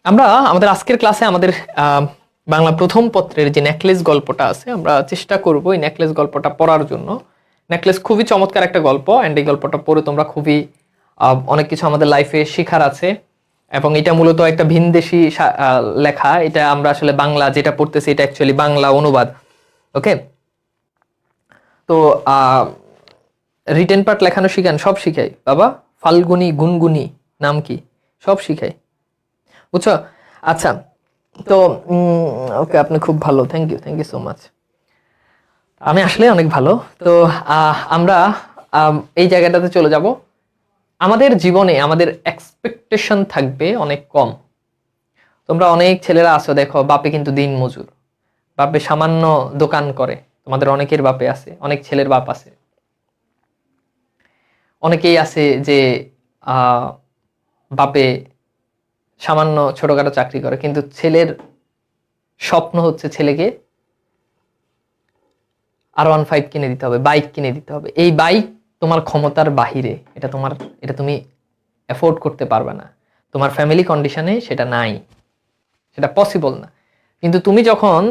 আমরা আমাদের আজকের ক্লাসে আমাদের বাংলা প্রথম পত্রের যে নেকলেস গল্পটা আছে আমরা চেষ্টা করব এই নেকলেস গল্পটা পড়ার জন্য। নেকলেস খুবই চমৎকার একটা গল্প, অ্যান্ড এই গল্পটা পড়ে তোমরা খুবই অনেক কিছু আমাদের লাইফে শেখার আছে। এবং এটা মূলত একটা ভিনদেশি লেখা, এটা আমরা আসলে বাংলা যেটা পড়তেছি এটা অ্যাকচুয়ালি বাংলা অনুবাদ। ওকে, তো রিটেন পার্ট লেখানো শিখান, সব শিখাই বাবা। ফাল্গুনি গুনগুনি নাম কি, সব শিখাই, বুঝছো? আচ্ছা, তো ওকে, আপনি খুব ভালো, থ্যাংক ইউ সো মাচ। আমি আসলে অনেক ভালো। তো আমরা এই জায়গাটাতে চলে যাব। আমাদের জীবনে আমাদের এক্সপেকটেশন থাকবে অনেক কম। তোমরা অনেক ছেলেরা আছো, দেখো বাপে কিন্তু দিন মজুর, বাপে সামান্য দোকান করে। তোমাদের অনেকের বাপে আছে, অনেক ছেলের বাপ আছে, অনেকেই আছে যে বাপে সামান্য ছোটখাটো চাকরি করে, কিন্তু ছেলের স্বপ্ন হচ্ছে ছেলেকে R15 কিনে দিতে হবে, বাইক কিনে দিতে হবে। এই বাইক তোমার ক্ষমতার বাহিরে, এটা তুমি অ্যাফোর্ড করতে পারবে না, তোমার ফ্যামিলি কন্ডিশনে সেটা নাই, সেটা পসিবল না। কিন্তু তুমি যখন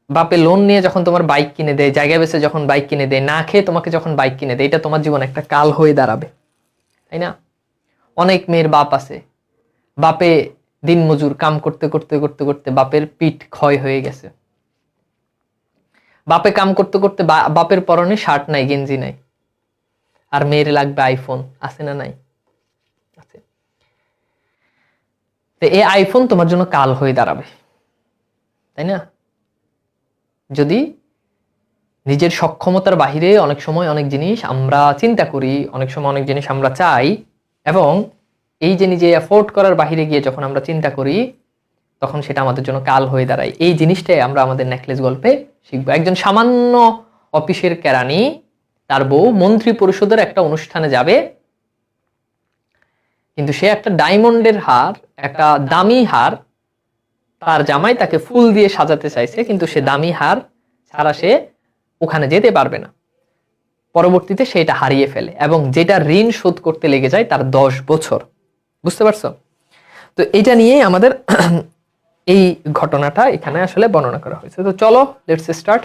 বাপে লোন নিয়ে যখন তোমার বাইক কিনে দেয়, জায়গা বেসে যখন বাইক কিনে দেয়, না খেয়ে তোমাকে যখন বাইক কিনে দেয়, এটা তোমার জীবনে একটা কাল হয়ে দাঁড়াবে, তাই না? অনেক মেয়ের বাপ আছে, বাপে দিন মজুর, কাম করতে করতে করতে করতে বাপের পিঠ ক্ষয় হয়ে গেছে। বাপে কাম করতে করতে বাপের পরনে শার্ট নাই, গেঞ্জি নাই, আর মেয়ের লাগবে আইফোন, আছে না নাই? আছে। তো এই আইফোন তোমার জন্য কাল হয়ে দাঁড়াবে, তাই না? যদি নিজের সক্ষমতার বাহিরে অনেক সময় অনেক জিনিস আমরা চিন্তা করি, অনেক সময় অনেক জিনিস আমরা চাই, এবং এই যে নিজে অ্যাফোর্ড করার বাহিরে গিয়ে যখন আমরা চিন্তা করি, তখন সেটা আমাদের জন্য কাল হয়ে দাঁড়ায়। এই জিনিসটাই আমরা আমাদের নেকলেস গল্পে শিখবো। একজন সামান্য অফিসের কেরানি, তার বউ মন্ত্রী পরিষদের একটা অনুষ্ঠানে যাবে, কিন্তু সে একটা ডায়মন্ডের হার, একটা দামি হার, তার জামাই তাকে ফুল দিয়ে সাজাতে চাইছে, কিন্তু সে দামি হার ছাড়া সে ওখানে যেতে পারবে না। পরবর্তীতে সে এটা হারিয়ে ফেলে, এবং যেটা ঋণ শোধ করতে লেগে যায় তার 10 বছর। বুঝতে পারছো? তো এটা নিয়েই আমাদের এই ঘটনাটা এখানে আসলে বর্ণনা করা হয়েছে। তো চলো লেটস স্টার্ট।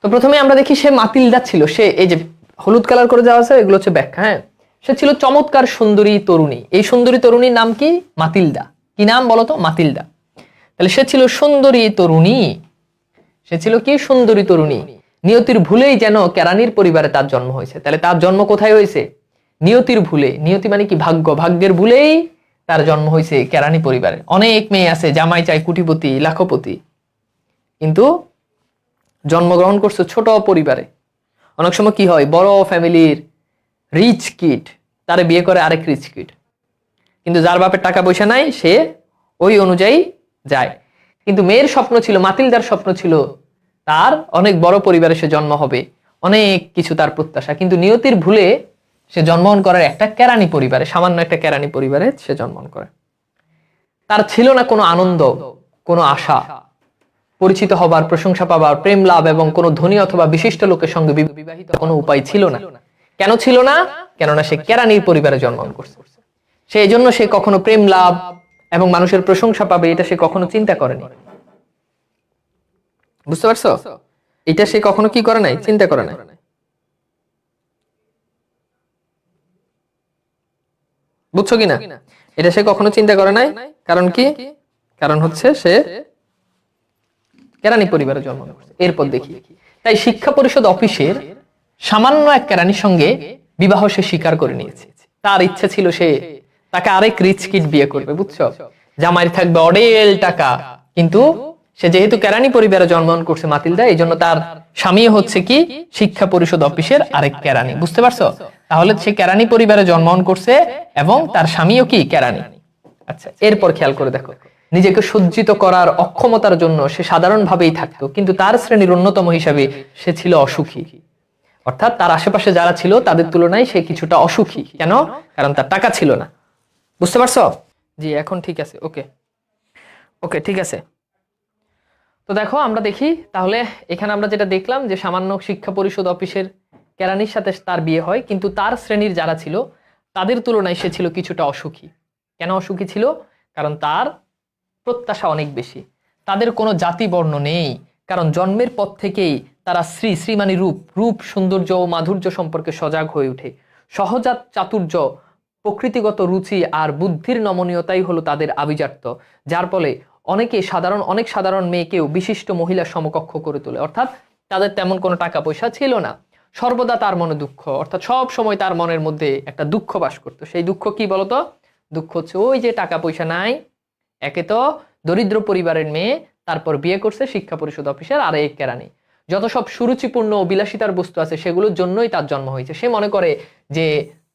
তো প্রথমে আমরা দেখি সে মাতিলদা ছিল। সে এই যে হলুদ কালার করে যাওয়া আছে, এগুলো হচ্ছে ব্যাখ্যা। হ্যাঁ, সে ছিল চমৎকার সুন্দরী তরুণী। এই সুন্দরী তরুণীর নাম কি? মাতিলদা। কি নাম বলো তো? মাতিলদা। তাহলে সে ছিল সুন্দরী তরুণী। সে ছিল কি? সুন্দরী তরুণী। নিয়তির ভুলেই যেন কেরানির পরিবারে তার জন্ম হয়েছে। তাহলে তার জন্ম কোথায় হয়েছে? নিয়তির ভুলে। নিয়তি মানে কি? ভাগ্য। ভাগ্যের ভুলেই তার জন্ম হয়েছে কেরানি পরিবারে। অনেক মেয়ে আছে জামাই চাই কোটিপতি, লাখপতি, কিন্তু জন্মগ্রহণ করছে ছোট পরিবারে। অনেক সময় কি হয়, বড় ফ্যামিলির রিচ কিড তারে বিয়ে করে আরেক রিচ কিড, কিন্তু যার বাপের টাকা পয়সা নাই সে ওই অনুযায়ী যায়। কিন্তু মেয়ের স্বপ্ন ছিল, মাতিলদার স্বপ্ন ছিল তার অনেক বড় পরিবারে সে জন্ম হবে, অনেক কিছু তার প্রত্যাশা। কিন্তু নিয়তির ভুলে সে জন্মগ্রহণ করার একটা কেরানি পরিবারে, সামান্য একটা কেরানি পরিবারে সে জন্মগ্রহণ করে। তার ছিল না কোনো আনন্দ, কোনো আশা, পরিচিত হবার, প্রশংসা পাবার, প্রেম লাভ এবং কোনো ধনী অথবা বিশিষ্ট লোকের সঙ্গে বিবাহিত কোনো উপায় ছিল না। কেন ছিল না? কেননা সে কেরানির পরিবারে জন্মগ্রহণ করছে। সেই জন্য সে কখনো প্রেম লাভ এবং মানুষের প্রশংসা পাবে এটা সে কখনো চিন্তা করেনি। বুঝতে পারছো? এটা সে কখনো কি করে নাই? চিন্তা করে নাই। বুঝছো কিনা? এটা সে কখনো চিন্তা করে নাই। কারণ কি? কারণ হচ্ছে সে কেরানি পরিবারে জন্মগ্রহণ করছে। এরপর দেখি, তাই শিক্ষা পরিষদ অফিসের সামান্য এক কেরানির সঙ্গে বিবাহ সে স্বীকার করে নিয়েছে। তার ইচ্ছা ছিল সে তাকে আরেক রিচ কিড বিয়ে করবে। বুঝছো? জামাইয়ের থাকবে অডেল টাকা, কিন্তু সে যেহেতু কেরানি পরিবারে জন্মগ্রহণ করছে মাতিলদা, এই জন্য তার স্বামী হচ্ছে কি? শিক্ষা পরিষদ অফিসের আরেক কেরানি। বুঝতে পারছো? তাহলে সে কেরানি পরিবারে জন্মগ্রহণ করছে এবং তার স্বামীও কি? কেরানি। আচ্ছা, এরপর খেয়াল করে দেখো, নিজেকে সজ্জিত করার অক্ষমতার জন্য সে সাধারণভাবেই থাকতো, কিন্তু তার শ্রেণীর অন্যতম হিসাবে সে ছিল অসুখী। অর্থাৎ তার আশেপাশে যারা ছিল তাদের তুলনায় সে কিছুটা অসুখী। কেন? কারণ তার টাকা ছিল না। বুঝতে পারছো? জি, এখন ঠিক আছে। ওকে ওকে, ঠিক আছে। তো দেখো আমরা দেখি তাহলে এখানে আমরা যেটা দেখলাম যে সামান্য শিক্ষা পরিষদ অফিসের কেরানির সাথে তার বিয়ে হয়, কিন্তু তার শ্রেণীর যারা ছিল তাদের তুলনায় সে ছিল কিছুটা অসুখী। কেন অসুখী ছিল? কারণ তার প্রত্যাশা অনেক বেশি। তাদের কোনো জাতি বর্ণ নেই, কারণ জন্মের পর থেকেই তারা শ্রী মানে রূপ, সৌন্দর্য ও মাধুর্য সম্পর্কে সজাগ হয়ে ওঠে। সহজাত চাতুর্য, প্রকৃতিগত রুচি আর বুদ্ধির নমনীয়তাই হলো তাদের আভিজাত্য, যার ফলে অনেক সাধারণ মেয়েকেও বিশিষ্ট মহিলার সমকক্ষ করে তোলে। অর্থাৎ তাদের তেমন কোনো টাকা পয়সা ছিল না, সর্বদা তার মনে দুঃখ, অর্থাৎ সব সময় তার মনের মধ্যে একটা দুঃখ বাস করতো। সেই দুঃখ কি বলতো? দুঃখ হচ্ছে ওই যে টাকা পয়সা নাই, একে তো দরিদ্র পরিবারের মেয়ে, তারপর বিয়ে করছে শিক্ষা পরিষদ অফিসার, আর এক কেরানি। যত সব সুরুচিপূর্ণ ও বিলাসিতার বস্তু আছে সেগুলোর জন্যই তার জন্ম হয়েছে। সে মনে করে যে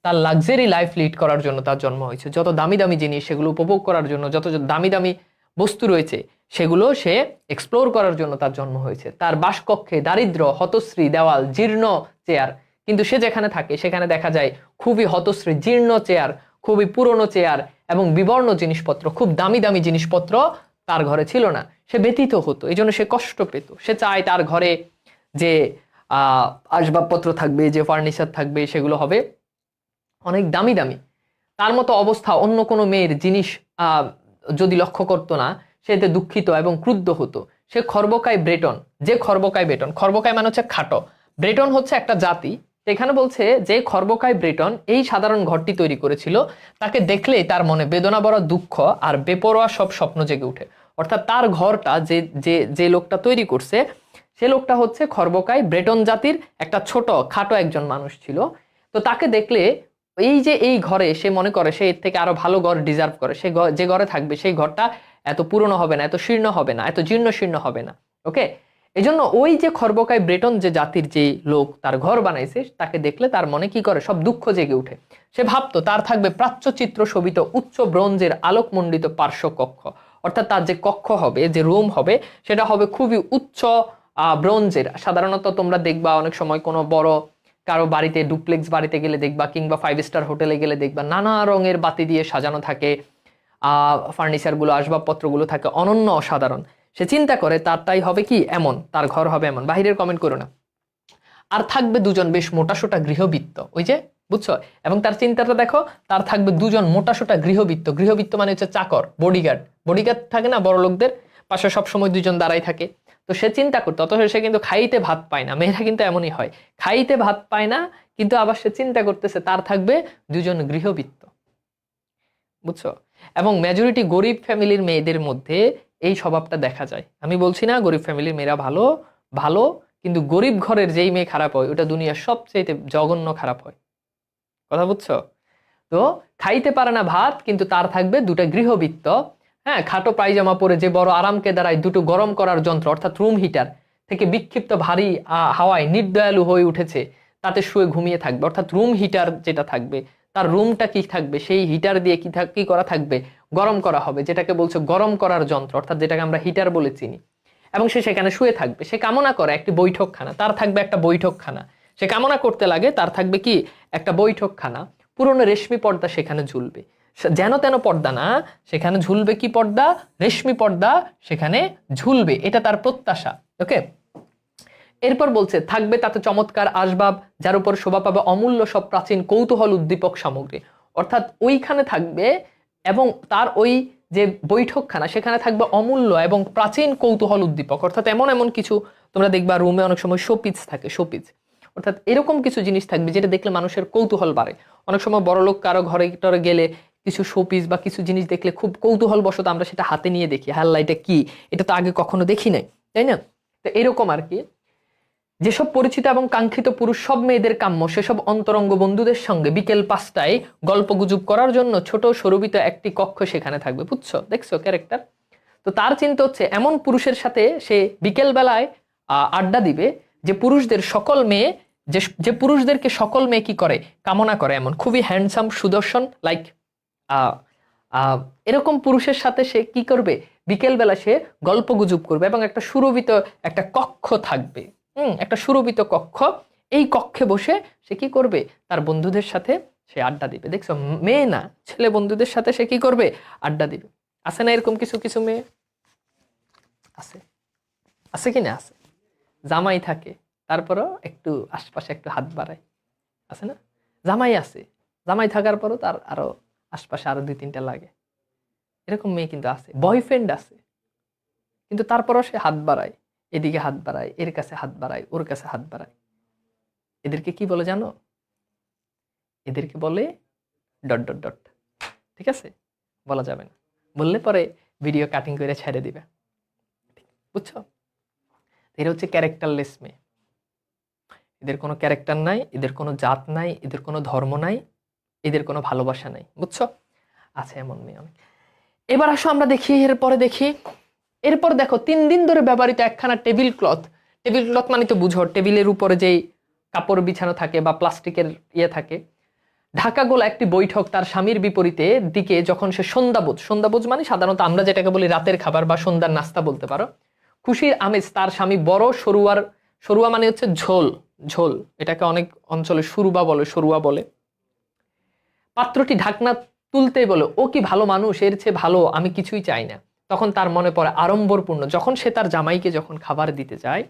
তার লাক্সারি লাইফ লিড করার জন্য তার জন্ম হয়েছে। যত দামি দামি জিনিস সেগুলো উপভোগ করার জন্য, যত দামি দামি বস্তু রয়েছে সেগুলো সে এক্সপ্লোর করার জন্য তার জন্ম হয়েছে। তার বাসকক্ষে দারিদ্র, হতশ্রী দেওয়াল, জীর্ণ চেয়ার, কিন্তু সে যেখানে থাকে সেখানে দেখা যায় খুবই হতশ্রী, জীর্ণ চেয়ার, খুবই পুরনো চেয়ার এবং বিবর্ণ জিনিসপত্র, খুব দামি দামি জিনিসপত্র তার ঘরে ছিল না। সে ব্যথিত হতো, এই জন্য সে কষ্ট পেত। সে চায় তার ঘরে যে আসবাবপত্র থাকবে, যে ফার্নিচার থাকবে, সেগুলো হবে অনেক দামি দামি। তার মতো অবস্থা অন্য কোনো মেয়ের জিনিস যদি লক্ষ্য করতো না, সে এতে দুঃখিত এবং ক্রুদ্ধ হতো। সে খর্বকায় ব্রেটন, খর্বকায় মানে হচ্ছে খাটো, ব্রেটন হচ্ছে একটা জাতি। এখানে বলছে যে খর্বকায় ব্রেটন এই সাধারণ ঘরটি তৈরি করেছিল, তাকে দেখলেই তার মনে বেদনা ভরা দুঃখ আর বেপরোয়া সব স্বপ্ন জেগে উঠে। অর্থাৎ তার ঘরটা যে যে যে লোকটা তৈরি করছে, সে লোকটা হচ্ছে খর্বকায় ব্রেটন জাতির একটা ছোট খাটো একজন মানুষ ছিল। তো তাকে দেখলে এই যে এই ঘরে সে মনে করে সে এর থেকে আরো ভালো ঘর ডিজার্ভ করে, সে যে ঘরে থাকবে সেই ঘরটা এত পুরনো হবে না, এত শীর্ণ হবে না, এত জীর্ণ শীর্ণ হবে না। ওকে, এই জন্য ওই যে খর্বকায় ব্রেটন যে জাতির যে লোক তার ঘর বানাইছে, তাকে দেখলে তার মনে কি করে? সব দুঃখ জেগে উঠে। সে ভাবতো তার থাকবে প্রাচ্য চিত্র শোভিত উচ্চ ব্রোঞ্জের আলোকমণ্ডিত পার্শ্ব কক্ষ। অর্থাৎ তার যে কক্ষ হবে, যে রুম হবে, সেটা হবে খুবই উচ্চ ব্রোঞ্জের। সাধারণত তোমরা দেখবা অনেক সময় কোনো বড় কারো বাড়িতে, ডুপ্লেক্স বাড়িতে গেলে দেখবা, কিংবা 5 স্টার হোটেলে গেলে দেখবা নানা রঙের বাতি দিয়ে সাজানো থাকে, ফার্নিচার গুলো, আসবাবপত্রগুলো থাকে অনন্য, অসাধারণ। সে চিন্তা করে তারটাই হবে কি এমন, তার ঘর হবে এমন। বাহিরের কমেন্ট করো না। আর থাকবে দুজন বেশ মোটাসোটা গৃহবৃত্ত, ওই যে বুঝছো? এবং তার চিন্তাটা দেখো, তার থাকবে দুজন মোটাসোটা গৃহবৃত্ত মানে হচ্ছে চাকর, বডিগার্ড থাকে না বড় লোকদের, পাশে সবসময় দুজন দাঁড়াই থাকে। তো সে চিন্তা করতো, অথচ সে কিন্তু খাইতে ভাত পায় না। মেয়েরা কিন্তু এমনই হয়, খাইতে ভাত পায় না, কিন্তু আবার সে চিন্তা করতেছে তার থাকবে দুজন গৃহবৃত্ত, বুঝছো? এবং মেজরিটি গরিব ফ্যামিলির মেয়েদের মধ্যে এই স্বভাবটা দেখা যায়। আমি বলছি না গরিব ফ্যামিলির মেয়েরা ভালো ভালো, কিন্তু গরিব ঘরের যেই মেয়ে খারাপ হয়, ওটা দুনিয়ার সবচেয়ে জঘন্য খারাপ হয়। কথা বুঝছো? তো খাইতে পারে না ভাত, কিন্তু তার থাকবে দুটো গৃহবৃত্ত। হ্যাঁ, খাটো পায়জামা পরে যে বড় আরামকে দাঁড়ায় দুটো গরম করার যন্ত্র, অর্থাৎ রুম হিটার থেকে বিক্ষিপ্ত ভারী হাওয়ায় নির্দয়ালু হয়ে উঠেছে, তাতে শুয়ে ঘুমিয়ে থাকবে। অর্থাৎ রুম হিটার যেটা থাকবে, তার রুমটা কি থাকবে, সেই হিটার দিয়ে কি করা থাকবে? গরম করা হবে, যেটাকে বলছে গরম করার যন্ত্র, অর্থাৎ যেটাকে আমরা হিটার বলে চিনি। এবং সে সেখানে শুয়ে থাকবে। সে কামনা করে একটি বৈঠকখানা, তার থাকবে একটা বৈঠকখানা। সে কামনা করতে লাগে তার থাকবে কি? একটা বৈঠকখানা। পুরনো রেশমি পর্দা সেখানে ঝুলবে, যেন তেন পর্দা না, সেখানে ঝুলবে কি পর্দা? রেশমি পর্দা সেখানে ঝুলবে, এটা তার প্রত্যাশা। ওকে, এরপর বলছে থাকবে তাতে চমৎকার আসবাব, যার উপর শোভা পাবে অমূল্য সব প্রাচীন কৌতূহল উদ্দীপক সামগ্রী। অর্থাৎ ওইখানে থাকবে, এবং তার ওই যে বৈঠকখানা সেখানে থাকবে অমূল্য এবং প্রাচীন কৌতূহল উদ্দীপক। অর্থাৎ এমন এমন কিছু তোমরা দেখবা রুমে অনেক সময় শোপিস থাকে, অর্থাৎ এরকম কিছু জিনিস থাকবে যেটা দেখলে মানুষের কৌতূহল বাড়ে। অনেক সময় বড় লোক কারো ঘরে টরে গেলে কিছু শোপিস বা কিছু জিনিস দেখলে খুব কৌতূহল বশত আমরা সেটা হাতে নিয়ে দেখি, হাল্লা এটা কি, এটা তো আগে কখনো দেখি নাই, তাই না? তো এরকম আর কি। যেসব পরিচিত এবং কাঙ্ক্ষিত পুরুষ সব মেয়েদের কাম্য, সেসব অন্তরঙ্গ বন্ধুদের সঙ্গে বিকেল 5টায় গল্প গুজব করার জন্য ছোট সরুবিত একটি কক্ষ সেখানে থাকবে। বুঝছো? দেখছো ক্যারেক্টার? তো তার চিন্তা হচ্ছে এমন পুরুষের সাথে সে বিকেল বেলায় আড্ডা দিবে, যে পুরুষদের সকল মেয়ে, যে পুরুষদেরকে সকল মেয়ে কি করে? কামনা করে, এমন খুবই হ্যান্ডসাম, সুদর্শন, লাইক এরকম পুরুষের সাথে সে কি করবে? বিকেল বেলা সে গল্প গুজব করবে, এবং একটা সুরভিত একটা কক্ষ থাকবে। একটা সুরভিত কক্ষ, এই কক্ষে বসে সে কি করবে? তার বন্ধুদের সাথে সে আড্ডা দিবে। দেখছো, মেয়ে না ছেলে বন্ধুদের সাথে সে কি করবে? আড্ডা দিবে। আছে না এরকম কিছু কিছু মেয়ে? আছে, আছে কি না? আছে, জামাই থাকে, তারপরও একটু আশপাশে একটু হাত বাড়ায়, আছে না? জামাই আছে, জামাই থাকার পরও তার আরো আশপাশে আরো 2-3টা লাগে। এরকম মেয়ে কিন্তু আছে, বয়ফ্রেন্ড আছে, কিন্তু তারপরও সে হাত বাড়ায়, এদিকে হাত বাড়ায়, এর কাছে হাত বাড়ায়, ওর কাছে হাত বাড়ায়। এদেরকে কি বলে জানো? এদেরকে বলে ডট ডট ডট। ঠিক আছে, বলা যাবে না, বললে পরে ভিডিও কাটিং করে ছেড়ে দিবে, বুঝছো? এরা হচ্ছে ক্যারেক্টারলেস মেয়ে। এদের কোনো ক্যারেক্টার নাই, এদের কোনো জাত নাই, এদের কোনো ধর্ম নাই, এদের কোনো ভালোবাসা নাই, বুঝছো? আছে এমন মেয়ে অনেক। এবার আসো আমরা দেখি, এরপর দেখো 3 দিন ধরে ব্যবহৃত একখানা টেবিল ক্লথ। টেবিল ক্লথ মানে তো বুঝো, টেবিলের উপরে যেই কাপড় বিছানো থাকে বা প্লাস্টিকের ইয়ে থাকে, ঢাকা গোলা একটি বৈঠক তার স্বামীর বিপরীতে দিকে যখন সে সন্ধ্যাবোজ মানে সাধারণত আমরা যেটাকে বলি রাতের খাবার বা সন্ধ্যার নাস্তা বলতে পারো, খুশির আমেজ তার স্বামী বড় সরুয়া মানে হচ্ছে ঝোল, এটাকে অনেক অঞ্চলে সরুয়া বলে। পাত্রটি ঢাকনা তুলতেই বলে, ও কি ভালো মানুষ, এর চেয়ে ভালো আমি কিছুই চাই না। তখন তার মনে পড়ে আড়ম্বরপূর্ণ, যখন সে তার জামাইকে যখন খাবার দিতে যায়,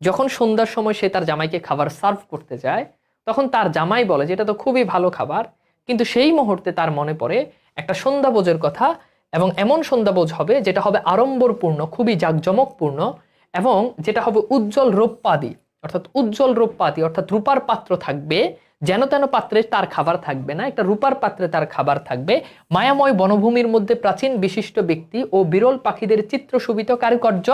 যখন সন্ধ্যার সময় সে তার জামাইকে খাবার সার্ভ করতে যায়, তখন তার জামাই বলে যেটা তো খুবই ভালো খাবার, কিন্তু সেই মুহূর্তে তার মনে পড়ে একটা সন্ধ্যাভোজের কথা, এবং এমন সন্ধ্যাভোজ হবে যেটা হবে আড়ম্বরপূর্ণ, খুবই জাঁকজমকপূর্ণ, এবং যেটা হবে উজ্জ্বল রৌপ্যাদি অর্থাৎ রূপার পাত্র থাকবে, যেন তেন পাত্রে তার খাবার থাকবে না, একটা রূপার পাত্রে তার খাবার থাকবে। মায়াময় বনভূমির মধ্যে প্রাচীন বিশিষ্ট ব্যক্তি ও বিরল পাখিদের চিত্রশোভিত কারুকার্য,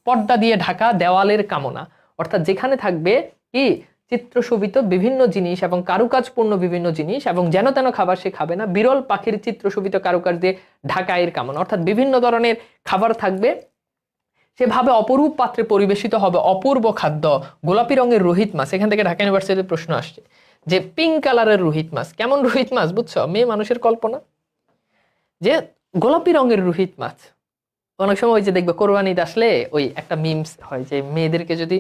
পর্দা দিয়ে ঢাকা দেওয়ালের কামনা, অর্থাৎ যেখানে থাকবে কি চিত্রশোভিত বিভিন্ন জিনিস এবং কারুকাজপূর্ণ বিভিন্ন জিনিস, এবং যেন তেন খাবার সে খাবে না, বিরল পাখির চিত্রশোভিত কারুকাজ দিয়ে ঢাকা এর কামনা, অর্থাৎ বিভিন্ন ধরনের খাবার থাকবে। সেভাবে অপরূপ পাত্রে পরিবেশিত হবে অপূর্ব খাদ্য। গোলাপি রঙের রোহিত মাছ, এখান থেকে ঢাকা ইউনিভার্সিটির প্রশ্ন আসছে যে পিঙ্ক কালারের রোহিত মাছ, কেমন রোহিত মাছ বুঝছো? মেয়ে মানুষের কল্পনা, যে গোলাপি রঙের রোহিত মাছ। অনেক সময় ওই যে দেখবে কোরবানি ঈদ আসলে ওই একটা মিমস হয় যে মেয়েদেরকে যদি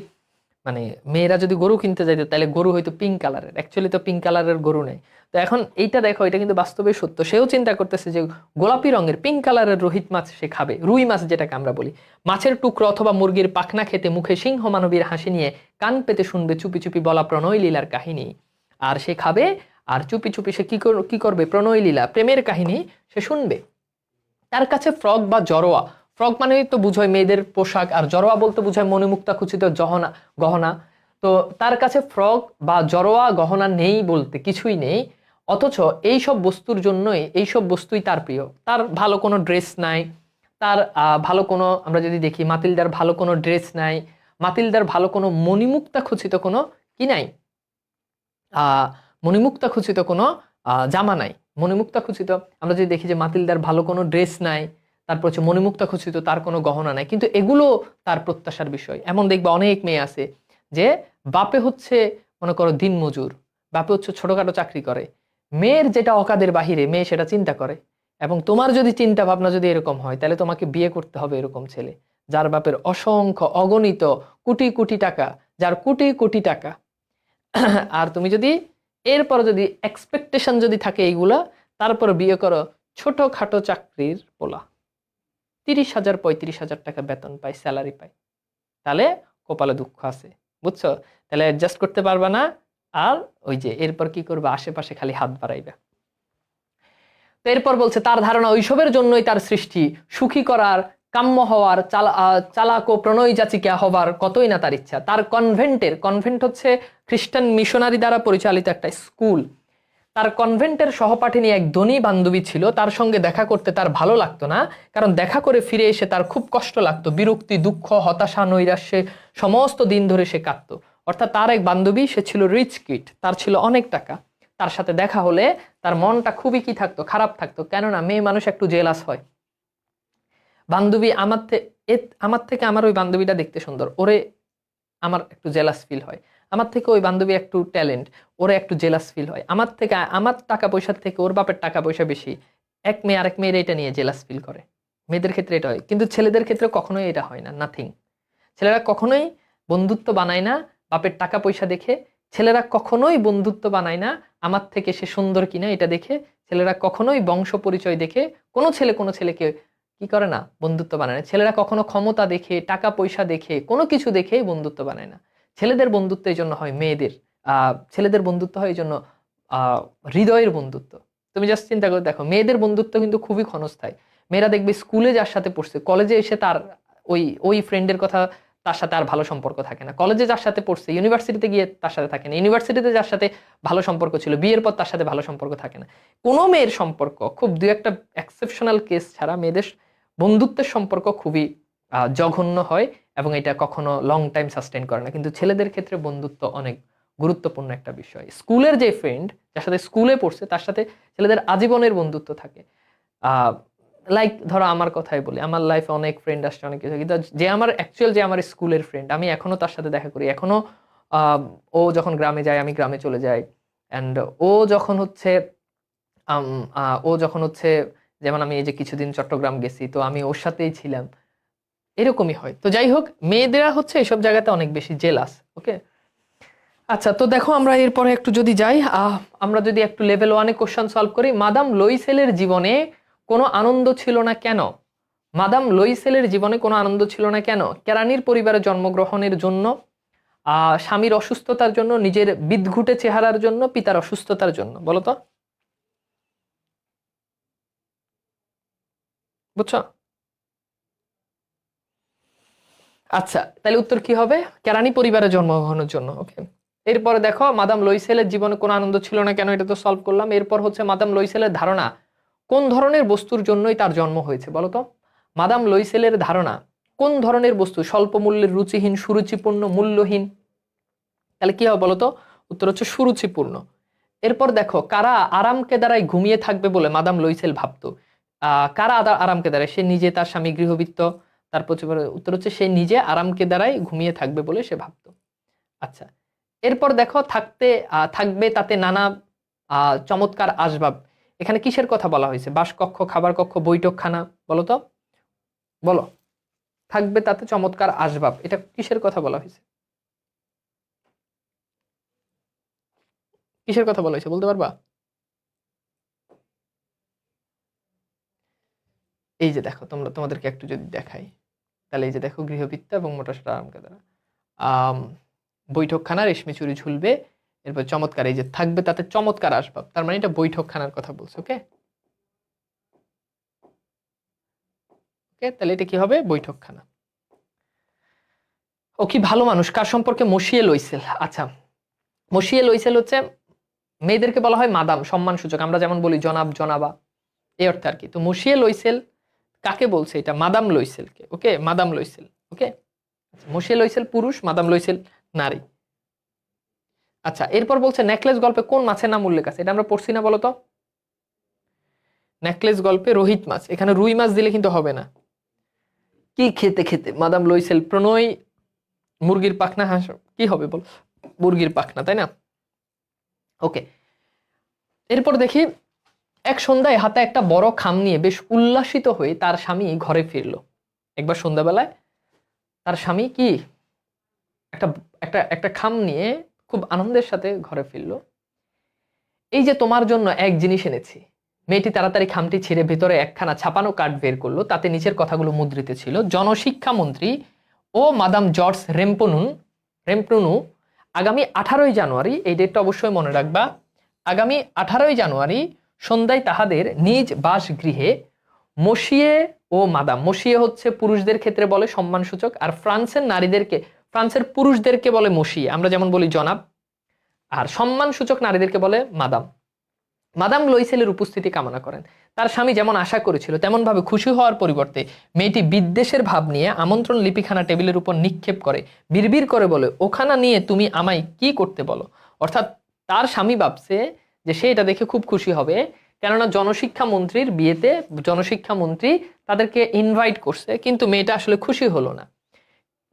মানে মেয়েরা যদি গরু কিনতে যাইতো তাহলে গরু হয়তো পিঙ্ক কালারের, অ্যাকচুয়ালি তো পিঙ্ক কালারের গরু নেই। তো এখন এইটা দেখো, এটা কিন্তু বাস্তবে সত্য, সেও চিন্তা করতেছে যে গোলাপি রঙের পিঙ্ক কালারের রোহিত মাছ সে খাবে, রুই মাছ যেটাকে আমরা বলি। মাছের টুকরো অথবা মুরগির পাখনা খেতে মুখে সিংহ মানবীর হাসি নিয়ে কান পেতে শুনবে চুপি চুপি বলা প্রণয় লীলার কাহিনী। আর সে খাবে, আর চুপি চুপি সে কি করবে? প্রণয় লীলা, প্রেমের কাহিনী সে শুনবে। তার কাছে ফ্রক বা জরোয়া, ফ্রক মানে তো বুঝায় মেয়েদের পোশাক, আর জরোয়া বলতে বুঝায় মণিমুক্তা খুচিত গহনা। তো তার কাছে ফ্রক বা জরোয়া গহনা নেই বলতে কিছুই নেই, অথচ এইসব বস্তুর জন্যই, এইসব বস্তুই তার প্রিয়। তার ভালো কোনো ড্রেস নাই, তার ভালো কোনো, আমরা যদি দেখি মাতিলদার ভালো কোনো ড্রেস নাই, মাতিলদার ভালো কোনো মণিমুক্তা খুচিত কোনো কি নাই, মণিমুক্তা খুচিত কোনো জামা নাই, মণিমুক্তা খুচিত আমরা যদি দেখি যে মাতিলদার ভালো কোনো ড্রেস নাই, তারপর হচ্ছে মণিমুক্তা খুচিত তার কোনো গহনা নাই, কিন্তু এগুলো তার প্রত্যাশার বিষয়। এমন দেখবে অনেক মেয়ে আছে যে বাপে হচ্ছে মনে করো দিন মজুর, বাপে হচ্ছে ছোটখাটো চাকরি করে, মেয়ের যেটা অকাদের বাহিরে মেয়ে সেটা চিন্তা করে। এবং তোমার যদি চিন্তা ভাবনা যদি এরকম হয়, তাহলে তোমাকে বিয়ে করতে হবে এরকম ছেলে, যার বাপের অসংখ্য অগণিত কোটি কোটি টাকা, যার কোটি কোটি টাকা। আর তুমি যদি এরপর যদি এক্সপেকটেশন যদি থাকে এইগুলা, তারপর বিয়ে করো ছোটখাটো চাকরির পোলা, 30,000 35,000 টাকা বেতন পায়, স্যালারি পায়, তাহলে কপালে দুঃখ আছে, বুঝছো? তাহলে অ্যাডজাস্ট করতে পারবা না। আর ওই যে এরপর কি করবে? আশেপাশে খালি হাত বাড়াইবে। তো এরপর বলছে তার ধারণা ওইসবের জন্যই তার সৃষ্টি, সুখী করার, কাম্য হওয়ার, চালাক ও প্রণয় যাচিকা হবার কতই না তার ইচ্ছা। তার কনভেন্ট হচ্ছে খ্রিস্টান মিশনারি দ্বারা পরিচালিত একটা স্কুল। তার কনভেন্টের সহপাঠিনী এক ধনী বান্ধবী ছিল, তার সঙ্গে দেখা করতে তার ভালো লাগতো না, কারণ দেখা করে ফিরে এসে তার খুব কষ্ট লাগতো, বিরক্তি, দুঃখ, হতাশা, নৈরাশ্যে সমস্ত দিন ধরে সে কাঁদতো। অর্থাৎ তার এক বান্ধবী, সে ছিল রিচ কিড, তার ছিল অনেক টাকা, তার সাথে দেখা হলে তার মনটা খুবই কি থাকতো? খারাপ থাকতো। কেননা মেয়ে মানুষ একটু জেলাস হয়। বান্ধবী আমার থেকে আমার ওই বান্ধবীটা দেখতে সুন্দর, ওরে আমার একটু জেলাস ফিল হয়। আমার থেকে ওই বান্ধবী একটু ট্যালেন্ট, ওরে একটু জেলাস ফিল হয়। আমার থেকে, আমার টাকা পয়সার থেকে ওর বাপের টাকা পয়সা বেশি, এক মেয়ে আরেক মেয়ের এটা নিয়ে জেলাস ফিল করে। মেয়েদের ক্ষেত্রে এটা হয়, কিন্তু ছেলেদের ক্ষেত্রে কখনোই এটা হয় না, নাথিং। ছেলেরা কখনোই বন্ধুত্ব বানায় না বাপের টাকা পয়সা দেখে, ছেলেরা কখনোই বন্ধুত্ব বানায় না আমার থেকে সে সুন্দর কিনা এটা দেখে, ছেলেরা কখনোই বংশ পরিচয় দেখে কোনো ছেলেকে কি করে না, বন্ধুত্ব বানায় না। ছেলেরা কখনো ক্ষমতা দেখে, টাকা পয়সা দেখে, কোনো কিছু দেখেই বন্ধুত্ব বানায় না। ছেলেদের বন্ধুত্ব এই জন্য হয়, ছেলেদের বন্ধুত্ব হয় এই জন্য হৃদয়ের বন্ধুত্ব। তুমি জাস্ট চিন্তা করে দেখো, মেয়েদের বন্ধুত্ব কিন্তু খুবই ক্ষণস্থায়ী। মেয়েরা দেখবে স্কুলে যার সাথে পড়ছে, কলেজে এসে তার ওই ওই ফ্রেন্ডের কথা, তার সাথে আর ভালো সম্পর্ক থাকে না। কলেজে যার সাথে পড়ছে, ইউনিভার্সিটিতে গিয়ে তার সাথে থাকে না। ইউনিভার্সিটিতে যার সাথে ভালো সম্পর্ক ছিল, বিয়ের পর তার সাথে ভালো সম্পর্ক থাকে না। কোনো মেয়ের সম্পর্ক, খুব দু একটা এক্সেপশনাল কেস ছাড়া, মেয়েদের বন্ধুত্বের সম্পর্ক খুবই জঘন্য হয় এবং এটা কখনো লং টাইম সাস্টেইন করে না। কিন্তু ছেলেদের ক্ষেত্রে বন্ধুত্ব অনেক গুরুত্বপূর্ণ একটা বিষয়। স্কুলের যে ফ্রেন্ড, যার সাথে স্কুলে পড়ছে, তার সাথে ছেলেদের আজীবনের বন্ধুত্ব থাকে। লাইক ধরো আমার কথাই বলি, আমার লাইফে অনেক ফ্রেন্ড আসছে, অনেক কিছু, কিন্তু যে আমার অ্যাকচুয়াল যে আমার স্কুলের ফ্রেন্ড, আমি এখনো তার সাথে দেখা করি। এখনো ও যখন গ্রামে যায় আমি গ্রামে চলে যাই। অ্যান্ড ও যখন হচ্ছে যেমন আমি এই যে কিছুদিন চট্টগ্রাম গেছি, তো আমি ওর সাথেই ছিলাম, এরকমই হয়। তো যাই হোক, মেয়েদেরা হচ্ছে এসব জায়গাতে অনেক বেশি জেলাস। ওকে, আচ্ছা, তো দেখো আমরা এরপরে একটু যদি যাই, আমরা যদি একটু লেভেল 1-এ কোশ্চেন সলভ করি। মাদাম লুইসেলের জীবনে কোনো আনন্দ ছিল না কেন? মাদাম লুইসেলের জীবনে কোনো আনন্দ ছিল না কেন? কেরানির পরিবারে জন্মগ্রহণের জন্য, স্বামীর অসুস্থতার জন্য, নিজের বিদঘুটে চেহারার জন্য, পিতার অসুস্থতার জন্য। বলো তো, বুঝছো? আচ্ছা, তাহলে উত্তর কি হবে? কেরানি পরিবারে জন্মগ্রহণের জন্য। ওকে, এরপরে দেখো মাদাম লুইসেলের জীবনে কোনো আনন্দ ছিল না কেন, এটা তো সলভ করলাম। এরপর হচ্ছে মাদাম লুইসেলের ধারণা কোন ধরনের বস্তুর জন্যই তার জন্ম হয়েছে। বলো তো, মাদাম লুইসেলের ধারণা কোন ধরনের বস্তু? স্বল্প মূল্যের, রুচিহীন, সুরুচিপূর্ণ, মূল্যহীন? তাহলে কি হবে বলো তো? উত্তর হচ্ছে সুরুচিপূর্ণ। এরপর দেখো, কারা আরামকে দ্বারাই ঘুমিয়ে থাকবে বলে মাদাম লুইসেল ভাবতো? কারা আরামকে দ্বারাই? সে নিজে, তার স্বামী গৃহবৃত্ত। তারপর উত্তর হচ্ছে সে নিজে আরামকে দ্বারাই ঘুমিয়ে থাকবে বলে সে ভাবতো। আচ্ছা, এরপর দেখো, থাকবে তাতে নানা চমৎকার আসবাব। এখানে কিসের কথা বলা হয়েছে? বাসকক্ষ, খাবার কক্ষ, বৈঠকখানা? বলো তো, বলো। থাকবে তাতে চমৎকার আসবাব, এটা কিসের কথা বলা হয়েছে? কিসের কথা বলা হয়েছে বলতে পারবা? এই যে দেখো, তোমাদেরকে একটু যদি দেখাই, তাহলে এই যে দেখো, গৃহবৃত্ত এবং মোটাসোটা আরামকে দ্বারা, আম, বৈঠকখানা, রেশমি চুড়ি ঝুলবে। এরপর চমৎকার, এই যে থাকবে তাতে চমৎকার আসবাব, তার মানে এটা বৈঠকখানার কথা বলছে। ওকে ওকে, তাহলে এটা কি হবে? বৈঠকখানা। ও কি ভালো মানুষ, কার সম্পর্কে? মসিয়ে লইসেল। আচ্ছা, মসিয়ে লইসেল হচ্ছে, মেয়েদেরকে বলা হয় মাদাম, সম্মান সূচক। আমরা যেমন বলি জনাব, জনাবা, এই অর্থে আর কি। তো মসিয়ে লইসেল কাকে বলছে? এটা মাদাম লইসেলকে। ওকে, মাদাম লইসেল। ওকে, মসিয়ে লইসেল পুরুষ, মাদাম লইসেল নারী। আচ্ছা, এরপর বলছে নেকলেস গল্পে কোন মাছের নাম উল্লেখ আছে? এটা আমরা পড়ছি না, বলতো? নেকলেস গল্পে রোহিত মাছ, এখানে রুই মাছ দিলে কিন্তু হবে না। কি খেতে খেতে মাদাম লইসেল প্রণয় মুরগির পাখনা, হাঁস, কি হবে বল? মুরগির পাখনা, তাই না? ওকে, এরপর দেখি, এক সন্ধ্যায় হাতে একটা বড় খাম নিয়ে বেশ উল্লাসিত হয়ে তার স্বামী ঘরে ফিরল। একবার সন্ধ্যাবেলায় তার স্বামী কি একটা একটা একটা খাম নিয়ে খুব আনন্দের সাথে ঘরে ফিরল। এই যে তোমার জন্য এক জিনিস এনেছি। মেয়েটি তাড়াতাড়ি খামটি ছিঁড়ে ভেতরে একখানা ছাপানো কার্ড বের করলো। তাতে নিচের কথাগুলো মুদ্রিত ছিল: জনশিক্ষা মন্ত্রী ও মাদাম জর্জ রেম্পনুনু আগামী 18ই জানুয়ারি, এই ডেটটা অবশ্যই মনে রাখবা, আগামী 18ই জানুয়ারি সন্ধ্যায় তাহাদের নিজ বাসগৃহে মসিয়ে ও মাদাম, মসিয়ে হচ্ছে পুরুষদের ক্ষেত্রে বলে সম্মানসূচক, আর ফ্রান্সের পুরুষদেরকে বলে মসিয়ে, আমরা যেমন বলি জনাব, আর সম্মানসূচক নারীদেরকে বলে মাদাম। মাদাম লইসেলের উপস্থিতি কামনা করেন। তার স্বামী যেমন আশা করেছিল তেমন ভাবে খুশি হওয়ার পরিবর্তে মেয়েটি বিদ্বেষের ভাব নিয়ে আমন্ত্রণ লিপিখানা টেবিলের উপর নিক্ষেপ করে বিড়বিড় করে বলে, ওখানা নিয়ে তুমি আমায় কি করতে বলো? অর্থাৎ তার স্বামী ভাবছে যে সে এটা দেখে খুব খুশি হবে, কেননা জনশিক্ষা মন্ত্রীর বিয়েতে জনশিক্ষা মন্ত্রী তাদেরকে ইনভাইট করছে, কিন্তু মেয়েটা আসলে খুশি হলো না।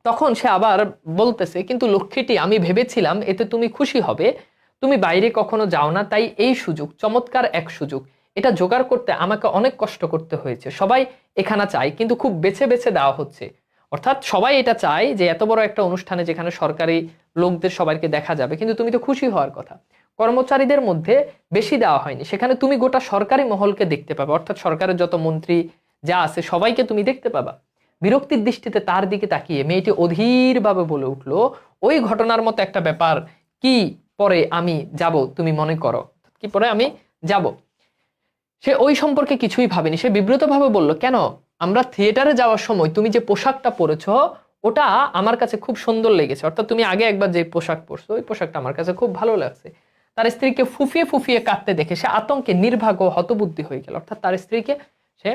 তখন সে আবার বলতেছে, কিন্তু লক্ষ্মীটি, আমি ভেবেছিলাম এতে তুমি খুশি হবে, তুমি বাইরে কখনো যাও না, তাই এই সুযোগ, চমৎকার এক সুযোগ, এটা জোগাড় করতে আমাকে অনেক কষ্ট করতে হয়েছে। সবাই এখানে চায়, কিন্তু খুব বেছে বেছে দেওয়া হচ্ছে। অর্থাৎ সবাই এটা চায় যে এত বড় একটা অনুষ্ঠানে যেখানে সরকারি লোকদের সবাইকে দেখা যাবে, কিন্তু তুমি তো খুশি হওয়ার কথা, কর্মচারীদের মধ্যে বেশি দেওয়া হয়নি, সেখানে তুমি গোটা সরকারি মহলকে দেখতে পাবে, অর্থাৎ সরকারের যত মন্ত্রী যা আছে সবাইকে তুমি দেখতে পাবা। বিরক্তির দৃষ্টিতে তার দিকে তাকিয়ে মেয়েটি অধীরভাবে বলে উঠল, ওই ঘটনার মতো একটা ব্যাপার কি পরে আমি যাব তুমি মনে করো? কি পরে আমি যাব। সে ওই সম্পর্কে কিছুই ভাবেনি, সে বিব্রতভাবে বলল, কেন, আমরা থিয়েটারে যাওয়ার সময় তুমি যে পোশাকটা পরেছো ওটা আমার কাছে খুব সুন্দর লেগেছে, অর্থাৎ তুমি আগে একবার যে পোশাক পরছো ওই পোশাকটা আমার কাছে খুব ভালো লাগছে। তার স্ত্রীকে ফুফিয়ে ফুফিয়ে কাঁদতে দেখে সে আতঙ্কে নির্বাক ও হতবুদ্ধি হয়ে গেল, অর্থাৎ তার স্ত্রীকে সে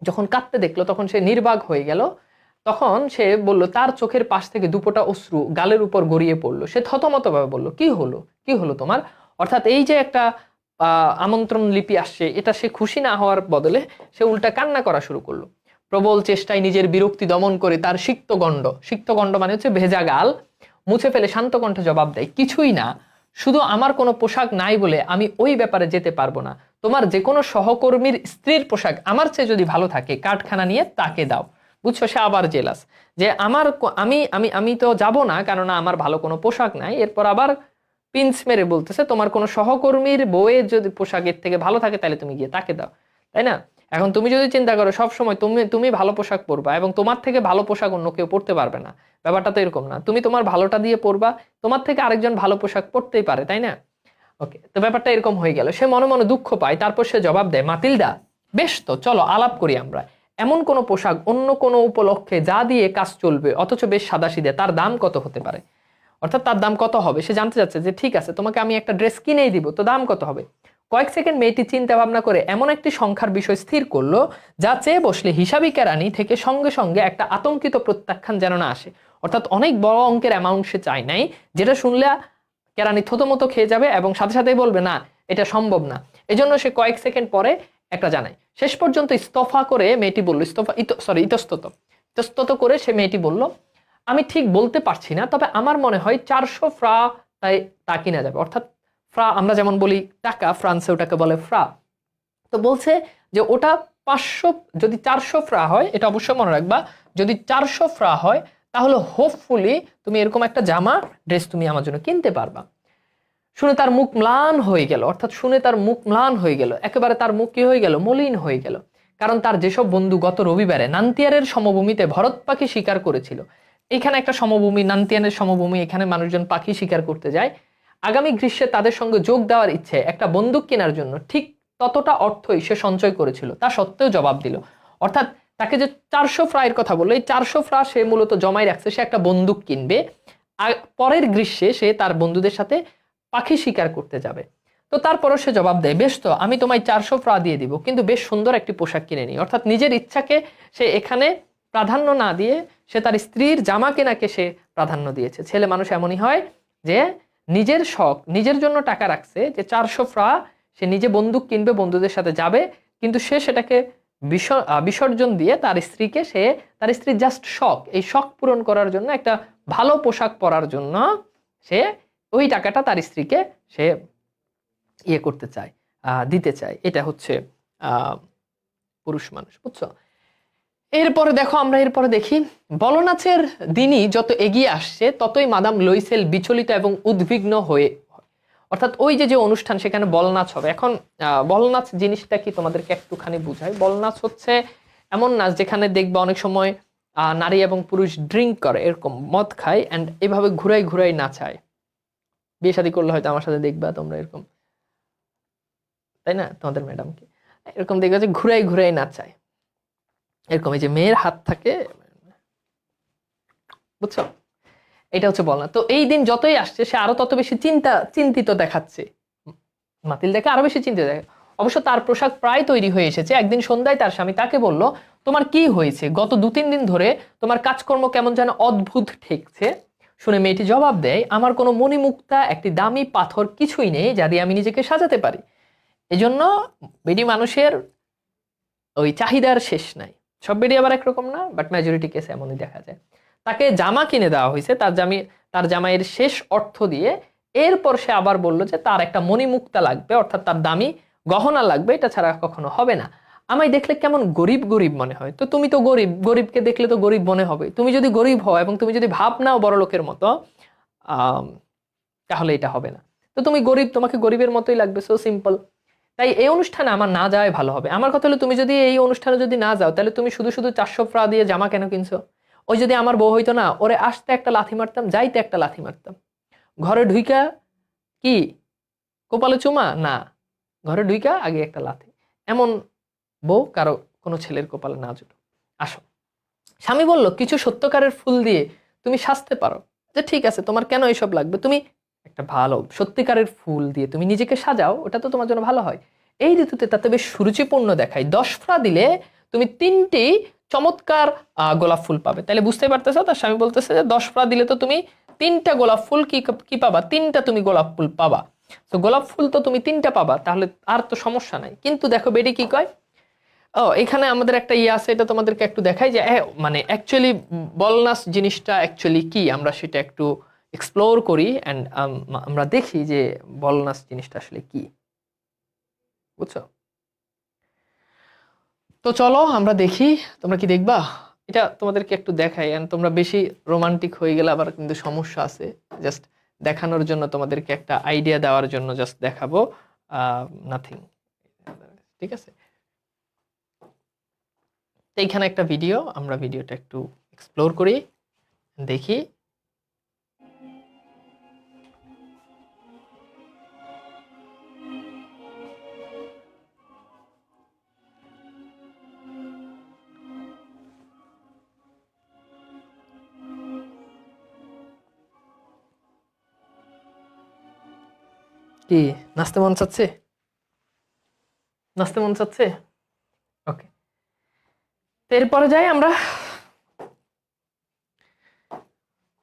যখন কাঁদতে দেখলো তখন সে নির্বাক হয়ে গেল। তখন সে বলল, তার চোখের পাশ থেকে দুপোটা অশ্রু গালের উপর গড়িয়ে পড়লো। সে থতমত ভাবে বলল, কি হলো, কি হলো তোমার? অর্থাৎ এই যে একটা আমন্ত্রণ লিপি আসছে, এটা সে খুশি না হওয়ার বদলে সে উল্টা কান্না করা শুরু করলো। প্রবল চেষ্টায় নিজের বিরক্তি দমন করে তার সিক্তগণ্ড মানে হচ্ছে ভেজা গাল মুছে ফেলে শান্ত কণ্ঠে জবাব দেয়, কিছুই না, শুধু আমার কোনো পোশাক নাই বলে আমি ওই ব্যাপারে যেতে পারবো না। তোমার যে কোনো সহকর্মীর স্ত্রীর পোশাক আমার চেয়ে যদি ভালো থাকে কার্ডখানা নিয়ে তাকে দাও। বুঝছো, সে আবার জেলাস যে আমি আমি আমি তো যাব না, কেননা আমার ভালো কোনো পোশাক নাই। এরপর আবার পিঞ্চ মেরে বলতেছে, তোমার কোনো সহকর্মীর বউয়ের যদি পোশাকের থেকে ভালো থাকে তাহলে তুমি গিয়ে তাকে দাও, তাই না? এখন তুমি যদি চিন্তা করো সব সময় তুমি তুমি ভালো পোশাক পরবা এবং তোমার থেকে ভালো পোশাক অন্য কেউ পরতে পারবে না, ব্যাপারটা তো এরকম না। তুমি তোমার ভালোটা দিয়ে পরবা, তোমার থেকে আরেকজন ভালো পোশাক পরতেই পারে, তাই না? ওকে, তো ব্যাপারটা এরকম হয়ে গেল। সে মনে মনে দুঃখ পায়, তারপর সে জবাব দেয়, মাতিলদা, বেশ তো, চলো আলাপ করি আমরা। এমন কোন পোশাক অন্য কোনো উপলক্ষে যা দিয়ে কাজ চলবে অথচ বেশ সাদাসিধে, তার দাম কত হতে পারে? অর্থাৎ তার দাম কত হবে সে জানতে চাচ্ছে। যে ঠিক আছে, তোমাকে আমি একটা ড্রেস কিনেই দিব, তো দাম কত হবে? কয়েক সেকেন্ড মেয়েটি চিন্তা ভাবনা করে এমন একটি সংখ্যার বিষয় স্থির করলো যা চেয়ে বসলে হিসাবি কেরানি থেকে সঙ্গে সঙ্গে একটা আতঙ্কিত প্রত্যাখ্যান যেন না আসে। অর্থাৎ অনেক বড় অঙ্কের অ্যামাউন্ট সে চায় নাই, যেটা শুনলে কেরানি থতমত খেয়ে যাবে এবং সাথে সাথেই বলবে না এটা সম্ভব না। এজন্য সে কয়েক সেকেন্ড পরে একটা জানায়। শেষ পর্যন্ত ইস্তফা করে মেয়েটি বলল, ইতস্তত করে সে মেয়েটি বলল, আমি ঠিক বলতে পারছি না, তবে আমার মনে হয় 400 ফ্রা তাই তা কিনা যাবে। অর্থাৎ ফ্রা আমরা যেমন বলি টাকা, ফ্রান্সে ওটাকে বলে ফ্রা। তো বলছে যে ওটা 500, যদি 400 ফ্রা হয়, এটা অবশ্যই মনে রাখবা, যদি 400 ফ্রা হয় তাহলে হোপফুলি তুমি এরকম একটা জামা ড্রেস তুমি আমার জন্য কিনতে পারবা। শুনে তার মুখ ম্লান হয়ে গেল, অর্থাৎ শুনে তার মুখ ম্লান হয়ে গেল, একেবারে তার মুখ কি হয়ে গেল, মলিন হয়ে গেল। কারণ তার যেসব বন্ধু গত রবিবারে নান্তিয়ারের সমভূমিতে ভরত পাখি শিকার করেছিল, এখানে একটা সমভূমি, নান্তিয়ানের সমভূমি, এখানে মানুষজন পাখি শিকার করতে যায়, আগামী গ্রীষ্মে তাদের সঙ্গে যোগ দেওয়ার ইচ্ছে একটা বন্দুক কেনার জন্য ঠিক ততটা অর্থই সে সঞ্চয় করেছিল, তা সত্ত্বেও জবাব দিল। অর্থাৎ তাকে যে 400 ফ্রায়ের কথা বললো, এই 400 ফ্রা সে মূলত জমাই রাখছে, সে একটা বন্দুক কিনবে, আর পরের গ্রীষ্মে সে তার বন্ধুদের সাথে পাখি শিকার করতে যাবে। তো তারপরও সে জবাব দেয়, বেশ তো, আমি তোমায় 400 ফ্রা দিয়ে দিব, কিন্তু বেশ সুন্দর একটি পোশাক কিনে নি। অর্থাৎ নিজের ইচ্ছাকে সে এখানে প্রাধান্য না দিয়ে সে তার স্ত্রীর জামা কেনাকে সে প্রাধান্য দিয়েছে। ছেলে মানুষ এমনই হয় যে নিজের শখ, নিজের জন্য টাকা রাখছে যে 400 ফ্রা সে নিজে বন্দুক কিনবে, বন্ধুদের সাথে যাবে, কিন্তু সে সেটাকে বিসর্জন দিয়ে তার স্ত্রীকে, সে তার স্ত্রীর জাস্ট শখ, এই শখ পূরণ করার জন্য, একটা ভালো পোশাক পরার জন্য সে ওই টাকাটা তার স্ত্রীকে সে ইয়ে করতে চায়, দিতে চায়। এটা হচ্ছে পুরুষ মানুষ, বুঝছো? এরপরে দেখো, আমরা এরপরে দেখি বলনাচের দিনই যত এগিয়ে আসছে ততই মাদাম লুইসেল বিচলিত এবং উদ্বিগ্ন হয়ে, অর্থাৎ ওই যে যে অনুষ্ঠান সেখানে বলনাচ হবে। এখন বলনাচ জিনিসটা কি তোমাদেরকে একটুখানি বুঝাই। বলনাচ হচ্ছে এমন নাচ যেখানে দেখবে অনেক সময় নারী এবং পুরুষ ড্রিঙ্ক করে, এরকম মদ খায় অ্যান্ড এভাবে ঘুরাই ঘুরাই নাচায়। বিয়ে শাদী করলে হয়তো আমার সাথে দেখবা তোমরা এরকম, তাই না? তোমাদের ম্যাডামকে এরকম দেখবে যে ঘুরাই ঘুরাই নাচায়, এরকম এই যে মেয়ের হাত থাকে, বুঝছো? এটা হচ্ছে বলনা। তো এই দিন যতই আসছে সে আরো তত বেশি চিন্তিত দেখাচ্ছে, মাতিল দেখে আরো বেশি চিন্তিত দেখে। অবশ্য তার পোশাক প্রায় তৈরি হয়ে এসেছে। একদিন সন্ধ্যায় তার স্বামী তাকে বলল, তোমার কি হয়েছে? গত 2-3 দিন ধরে তোমার কাজকর্ম কেমন যেন অদ্ভুত ঠেকছে। শুনে মেয়েটি জবাব দেয়, আমার কোনো মণিমুক্তা, একটি দামি পাথর কিছুই নেই যা দিয়ে আমি নিজেকে সাজাতে পারি। এজন্য বেডি মানুষের ওই চাহিদার শেষ নাই। সব বেডি আবার একরকম না, বাট মেজরিটি কেসে এমনই দেখা যায়। তাকে জামা কিনে দেওয়া হয়েছে, তার জামাইয়ের শেষ অর্থ দিয়ে। এরপর সে আবার বলল যে তার একটা মণিমুক্তা লাগবে, অর্থাৎ তার দামি গহনা লাগবে, এটা ছাড়া কখনো হবে না। আমায় দেখলে কেমন গরিব গরিব মনে হয়। তো তুমি তো গরিব, গরিবকে দেখলে তো গরিব মনে হবে। তুমি যদি গরিব হও এবং তুমি যদি ভাব নাও বড় লোকের মতো, তাহলে এটা হবে না। তো তুমি গরিব, তোমাকে গরিবের মতোই লাগবে, সো সিম্পল। তাই এই অনুষ্ঠানে আমার না যাওয়াই ভালো হবে। আমার কথা হলো, তুমি যদি এই অনুষ্ঠানে যদি না যাও তাহলে তুমি শুধু শুধু 400 ফ্রা দিয়ে জামা কেন কিনছো? ওই যদি আমার বউ হইতো না, ওরে আসতে একটা লাথি মারতাম, যাইতে একটা লাথি মারতাম। ঘরে ঢুইকা কি কপালে চুমা না, ঘরে ঢুইকা আগে একটা লাথি। এমন বউ কারো কোনো ছেলের কপালে না জুটো। আসো, স্বামী বলল কিছু সত্যকারের ফুল দিয়ে তুমি সাজতে পারো। যে ঠিক আছে, তোমার কেন এসব লাগবে, তুমি একটা ভালো সত্যিকারের ফুল দিয়ে তুমি নিজেকে সাজাও, ওটা তো তোমার জন্য ভালো হয়। এই ঋতুতে তাতে বেশ সুরুচিপূর্ণ দেখায়, 10 ফ্রা দিলে তুমি 3টি চমৎকার গোলাপ ফুল পাবে। তাহলে বুঝতে পারতেছো, তার স্বামী বলতেছে যে 10 ফ্রা দিলে তো তুমি 3টা গোলাপ ফুল কি পাবা, 3টা তুমি গোলাপ ফুল পাবা। তো গোলাপ ফুল তো তুমি 3টা পাবা, তাহলে আর তো সমস্যা নাই। কিন্তু দেখো বেডি কি কয়, ও এখানে আমাদের একটা ইয়ে আছে, এটা তোমাদেরকে একটু দেখাই যে মানে অ্যাকচুয়ালি বলনাস জিনিসটা অ্যাকচুয়ালি কি, আমরা সেটা একটু এক্সপ্লোর করি অ্যান্ড আমরা দেখি যে বলনাস জিনিসটা আসলে কি, বুঝছো? তো চলো আমরা দেখি, তোমরা কি দেখবা? এটা তোমাদেরকে একটু দেখাই, এন্ড তোমরা বেশি রোমান্টিক হয়ে গেলে আবার কিন্তু সমস্যা আছে। জাস্ট দেখানোর জন্য, তোমাদেরকে একটা আইডিয়া দেওয়ার জন্য জাস্ট দেখাবো, নাথিং। ঠিক আছে, তো এইখানে একটা ভিডিও, আমরা ভিডিওটা একটু এক্সপ্লোর করি, দেখি। কি নাচতে মন চাচ্ছে? নাচতে মন চাচ্ছে? ওকে, এরপরে যাই আমরা,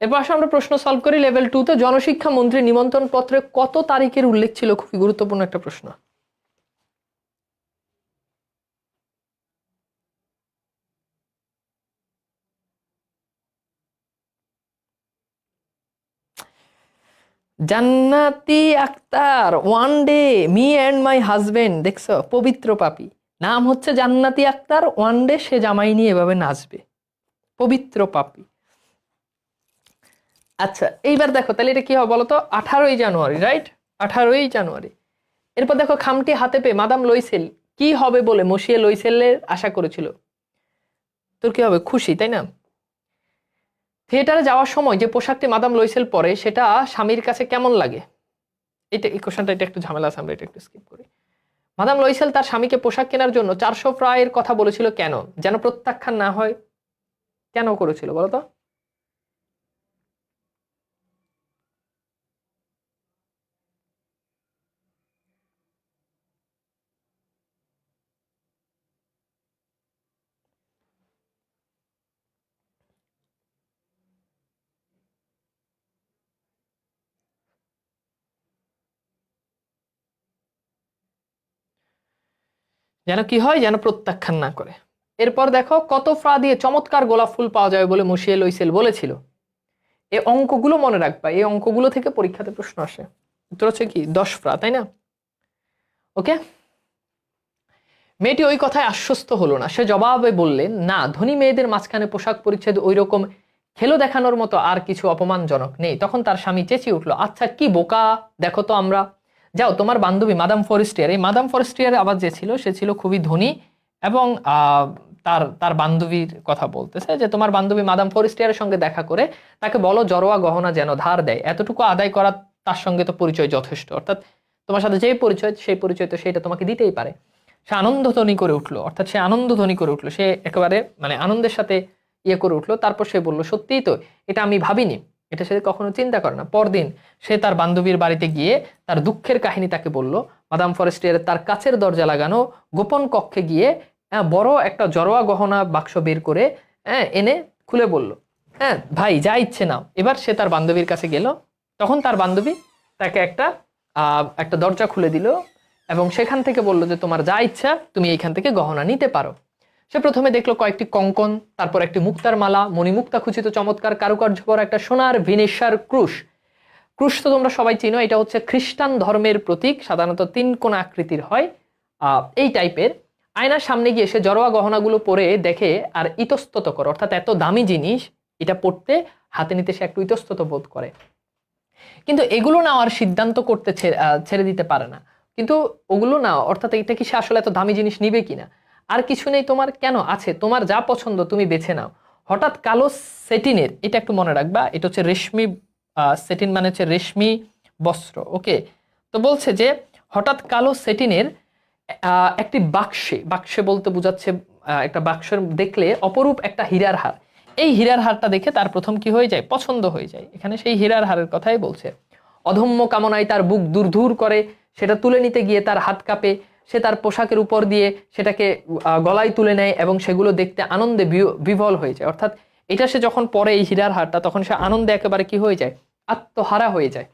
এরপর আসলে আমরা প্রশ্ন সলভ করি লেভেল 2 তে। জনশিক্ষা মন্ত্রী নিমন্ত্রণ পত্রে কত তারিখের উল্লেখ ছিল? খুবই গুরুত্বপূর্ণ একটা প্রশ্ন। Jannati Akter, one day me and my husband, দেখছো পবিত্র পাপী, নাম হচ্ছে জান্নাতি আক্তার, ওয়ান ডে সে জামাই নিয়ে এভাবে নাচবে, পবিত্র পাপী। আচ্ছা এইবার দেখো তাহলে এটা কি হবে বলো তো, 18ই জানুয়ারি, রাইট? 18ই জানুয়ারি। এরপর দেখো খামটি হাতে পেয়ে মাদাম লইসেল কি হবে বলে মসিয়ে লইসেলের আশা করেছিল। তোর কি হবে? খুশি, তাই না? থিয়েটারে যাওয়ার সময় যে পোশাকটি মাদাম লইসেল পরে সেটা স্বামীর কাছে কেমন লাগে? এটা এই কোশ্চেনটা এটা একটু ঝামেলা আছে, আমরা এটা একটু স্কিপ করি। মাদাম লইসেল তার স্বামীকে পোশাক কেনার জন্য 400 ফ্রায়ের কথা বলেছিল কেন? যেন প্রত্যাখ্যান না হয়। কেন করেছিল বলো তো? যেন কি হয়, যেন প্রত্যাখ্যান না করে। এরপর দেখো কত ফ্রা দিয়ে চমৎকার গোলাপ ফুল পাওয়া যাবে বলে মসিয়ে লইসেল বলেছিল। এই অঙ্কগুলো মনে রাখবা, এই অঙ্কগুলো থেকে পরীক্ষাতে প্রশ্ন আসে। উত্তর হচ্ছে কি 10 ফ্রা, তাই না? ওকে, মেয়েটি ওই কথায় আশ্বস্ত হলো না, সে জবাবে বললেন না, ধনী মেয়েদের মাঝখানে পোশাক পরিচ্ছদ ওই রকম খেলো দেখানোর মতো আর কিছু অপমানজনক নেই। তখন তার স্বামী চেঁচিয়ে উঠলো, আচ্ছা কি বোকা, দেখো তো আমরা, যাও তোমার বান্ধবী মাদাম ফরেস্টিয়ার, এই মাদাম ফরেস্টিয়ার আবার যে ছিল সে ছিল খুবই ধনী, এবং তার তার বান্ধবীর কথা বলতেছে যে তোমার বান্ধবী মাদাম ফরেস্টিয়ারের সঙ্গে দেখা করে তাকে বলো জরোয়া গহনা যেন ধার দেয়, এতটুকু আদায় করা তার সঙ্গে তো পরিচয় যথেষ্ট, অর্থাৎ তোমার সাথে যে পরিচয় সেই পরিচয় তো সেটা তোমাকে দিতেই পারে। সে আনন্দধ্বনি করে উঠলো, অর্থাৎ সে আনন্দধ্বনি করে উঠলো, সে একেবারে মানে আনন্দের সাথে ইয়ে করে উঠলো। তারপর সে বলল সত্যিই তো, এটা আমি ভাবিনি, এটা সে কখনো চিন্তা করে না। পরদিন সে তার বান্ধবীর বাড়িতে গিয়ে তার দুঃখের কাহিনী তাকে বলল। মাদাম ফরেস্টিয়ার তার কাছের দরজা লাগানো গোপন কক্ষে গিয়ে বড় একটা জরোয়া গহনা বাক্স বের করে এনে খুলে বলল, হ্যাঁ ভাই যা ইচ্ছে নাও। এবার সে তার বান্ধবীর কাছে গেল, তখন তার বান্ধবী তাকে একটা দরজা খুলে দিল এবং সেখান থেকে বলল যে তোমার যা ইচ্ছা তুমি এইখান থেকে গহনা নিতে পারো। সে প্রথমে দেখলো কয়েকটি কঙ্কন, তারপর একটি মুক্তার মালা, মণিমুক্তা খচিত চমৎকার কারুকার্য করা একটা সোনার ভিনেসার ক্রুশ। ক্রুশ তো তোমরা সবাই চিনো, এটা হচ্ছে খ্রিস্টান ধর্মের প্রতীক, সাধারণত 3 কোণা আকৃতির হয়, এই টাইপের। আয়নার সামনে গিয়ে সে জড়োয়া গহনাগুলো পরে দেখে আর ইতস্তত করে, অর্থাৎ এত দামি জিনিস এটা পড়তে হাতে নিতে সে একটু ইতস্তত বোধ করে, কিন্তু এগুলো নেওয়ার সিদ্ধান্ত করতে ছেড়ে দিতে পারে না। কিন্তু ওগুলো না, অর্থাৎ এটা কি সে আসলে এত দামি জিনিস নিবে কিনা। আর কিছু নেই তোমার, কেন আছে, তোমার যা পছন্দ তুমি বেছে নাও। হঠাৎ কালো সেটিনের, এটা একটু মনে রাখবা, এটা হচ্ছে রেশমি, সেটিন মানে হচ্ছে রেশমি বস্ত্র, ওকে। তো তো বলছে যে হঠাৎ কালো সেটিনের একটি বাক্সে বলতে বোঝাচ্ছে একটা বাক্সের দেখলে অপরূপ একটা হীরার হার। এই হীরার হারটা দেখে তার প্রথম কি হয়ে যায়, পছন্দ হয়ে যায়। এখানে সেই হীরার হারের কথাই বলছে। অধম্য কামনায় তার বুক দূর করে, সেটা তুলে নিতে গিয়ে তার হাত কাঁপে। সে তার পোশাকের উপর দিয়ে সেটাকে গলায় তুলে নেয় এবং সেগুলো দেখতে আনন্দে বিভল হয়ে যায়। অর্থাৎ এটা সে যখন পরে এই হীরার হারটা, তখন সে আনন্দে একেবারে কি হয়ে যায়, আত্মহারা হয়ে যায়।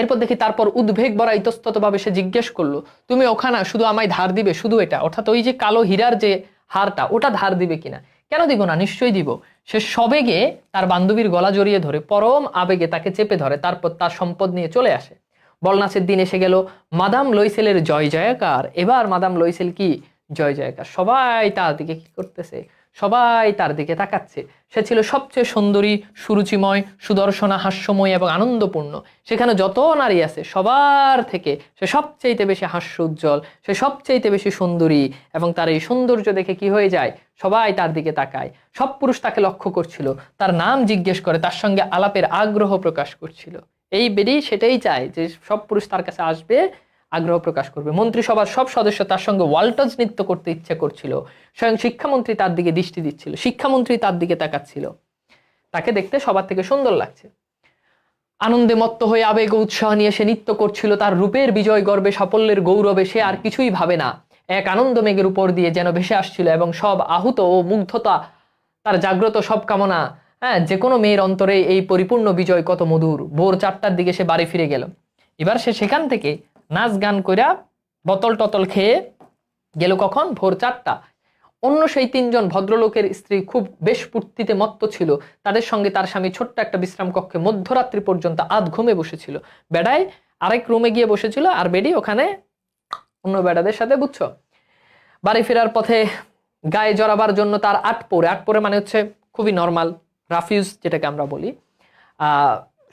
এরপর দেখি তারপর উদ্বেগ ভরা ইতস্তত ভাবে সে জিজ্ঞেস করলো, তুমি ওখানে শুধু আমায় ধার দিবে, শুধু এটা, অর্থাৎ ওই যে কালো হীরার যে হারটা, ওটা ধার দিবে কিনা? কেন দিব না, নিশ্চয়ই দিব। সে সবেগে তার বান্ধবীর গলা জড়িয়ে ধরে পরম আবেগে তাকে চেপে ধরে, তারপর তার সম্পদ নিয়ে চলে আসে। বলনাচের দিন এসে গেল, মাদাম লইসেলের জয় জয়কার। এবার মাদাম লইসেল কি জয় জয়কার, সবাই তার দিকে কি করতেছে, সবাই তার দিকে তাকাচ্ছে। সে ছিল সবচেয়ে সুন্দরী, সুরুচিময়, সুদর্শনা, হাস্যময় এবং আনন্দপূর্ণ। সেখানে যত নারী আছে সবার থেকে সে সবচেয়ে বেশি হাস্য উজ্জ্বল, সে সবচেয়ে বেশি সুন্দরী, এবং তার এই সৌন্দর্য দেখে কি হয়ে যায়, সবাই তার দিকে তাকায়। সব পুরুষ তাকে লক্ষ্য করছিল, তার নাম জিজ্ঞেস করে, তার সঙ্গে আলাপের আগ্রহ প্রকাশ করছিল। এই বেরি সেটাই চায় যে সব পুরুষ তার কাছে আসবে, আগ্রহ প্রকাশ করবে। মন্ত্রিসভার সব সদস্য তার সঙ্গে ওয়াল্টজ নৃত্য করতে ইচ্ছে করছিল। স্বয়ং শিক্ষামন্ত্রী তার দিকে দৃষ্টি দিচ্ছিল, শিক্ষামন্ত্রী তার দিকে তাকাচ্ছিল। তাকে দেখতে সবার থেকে সুন্দর লাগছে। আনন্দে মত্ত হয়ে আবেগ ও উৎসাহ নিয়ে সে নৃত্য করছিল। তার রূপের বিজয় গর্বে, সাফল্যের গৌরবে সে আর কিছুই ভাবে না। এক আনন্দ মেঘের উপর দিয়ে যেন ভেসে আসছিল, এবং সব আহুত ও মুগ্ধতা, তার জাগ্রত সব কামনা। যে কোনো মেয়ের অন্তরে এই পরিপূর্ণ বিজয় কত মধুর। ভোর 4টার দিকে সে বাড়ি ফিরে গেল। এবার সে সেখান থেকে নাচ গান কইরা বোতল টতল খেয়ে গেল। কখন? ভোর 4টা। অন্য সেই 3জন ভদ্রলোকের স্ত্রী খুব বেশ ফুর্তিতে মত্ত ছিল। তাদের সঙ্গে তার স্বামী ছোট্ট একটা বিশ্রাম কক্ষে মধ্যরাত্রি পর্যন্ত আধ ঘুমে বসেছিল। বেড়ায় আরেক রুমে গিয়ে বসেছিল, আর বেডি ওখানে অন্য বেড়াদের সাথে, বুঝছো। বাড়ি ফেরার পথে গায়ে জড়াবার জন্য তার আটপোরে মানে হচ্ছে খুবই নর্মাল রাফিউজ, যেটাকে আমরা বলি,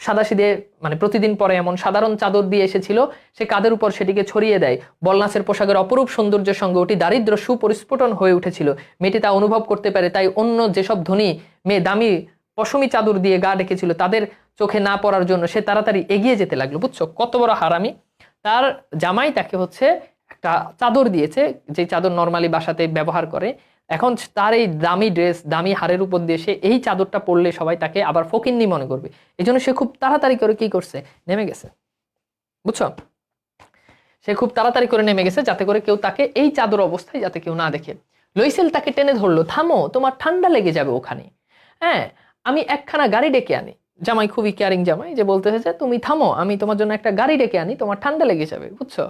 সাদাসিধে মানে প্রতিদিন পরে এমন সাধারণ চাদর দিয়ে এসেছিল। সে কাঁধের উপর সেটিকে ছড়িয়ে দেয়। বলনাসের পোশাকের অপরূপ সৌন্দর্যের সঙ্গে ওটি দারিদ্র সুপরিস্ফুটন হয়ে উঠেছিল। মেয়েটি তা অনুভব করতে পারে, তাই অন্য যেসব ধনী মেয়ে দামি পশমি চাদর দিয়ে গা ডেকেছিল, তাদের চোখে না পড়ার জন্য সে তাড়াতাড়ি এগিয়ে যেতে লাগলো। বুঝছো কত বড় হারামি। তার জামাই তাকে হচ্ছে একটা চাদর দিয়েছে, যে চাদর নর্মালি বাসাতে ব্যবহার করে। এখন তার এই দামি ড্রেস, দামি হারের উপর দিয়ে সে এই চাদরটা পরলে সবাই তাকে আবার ফকিন্নি মনে করবে। এই জন্য সে খুব তাড়াতাড়ি করে কি করছে, নেমে গেছে। বুঝছো, সে খুব তাড়াতাড়ি করে নেমে গেছে, যাতে করে কেউ তাকে এই চাদর অবস্থায় যাতে কেউ না দেখে। লইসেল তাকে টেনে ধরলো, থামো, তোমার ঠান্ডা লেগে যাবে ওখানে। আমি একখানা গাড়ি ডেকে আনি। জামাই খুবই কেয়ারিং জামাই, যে বলতে হয়েছে তুমি থামো, আমি তোমার জন্য একটা গাড়ি ডেকে আনি, তোমার ঠান্ডা লেগে যাবে। বুঝছো।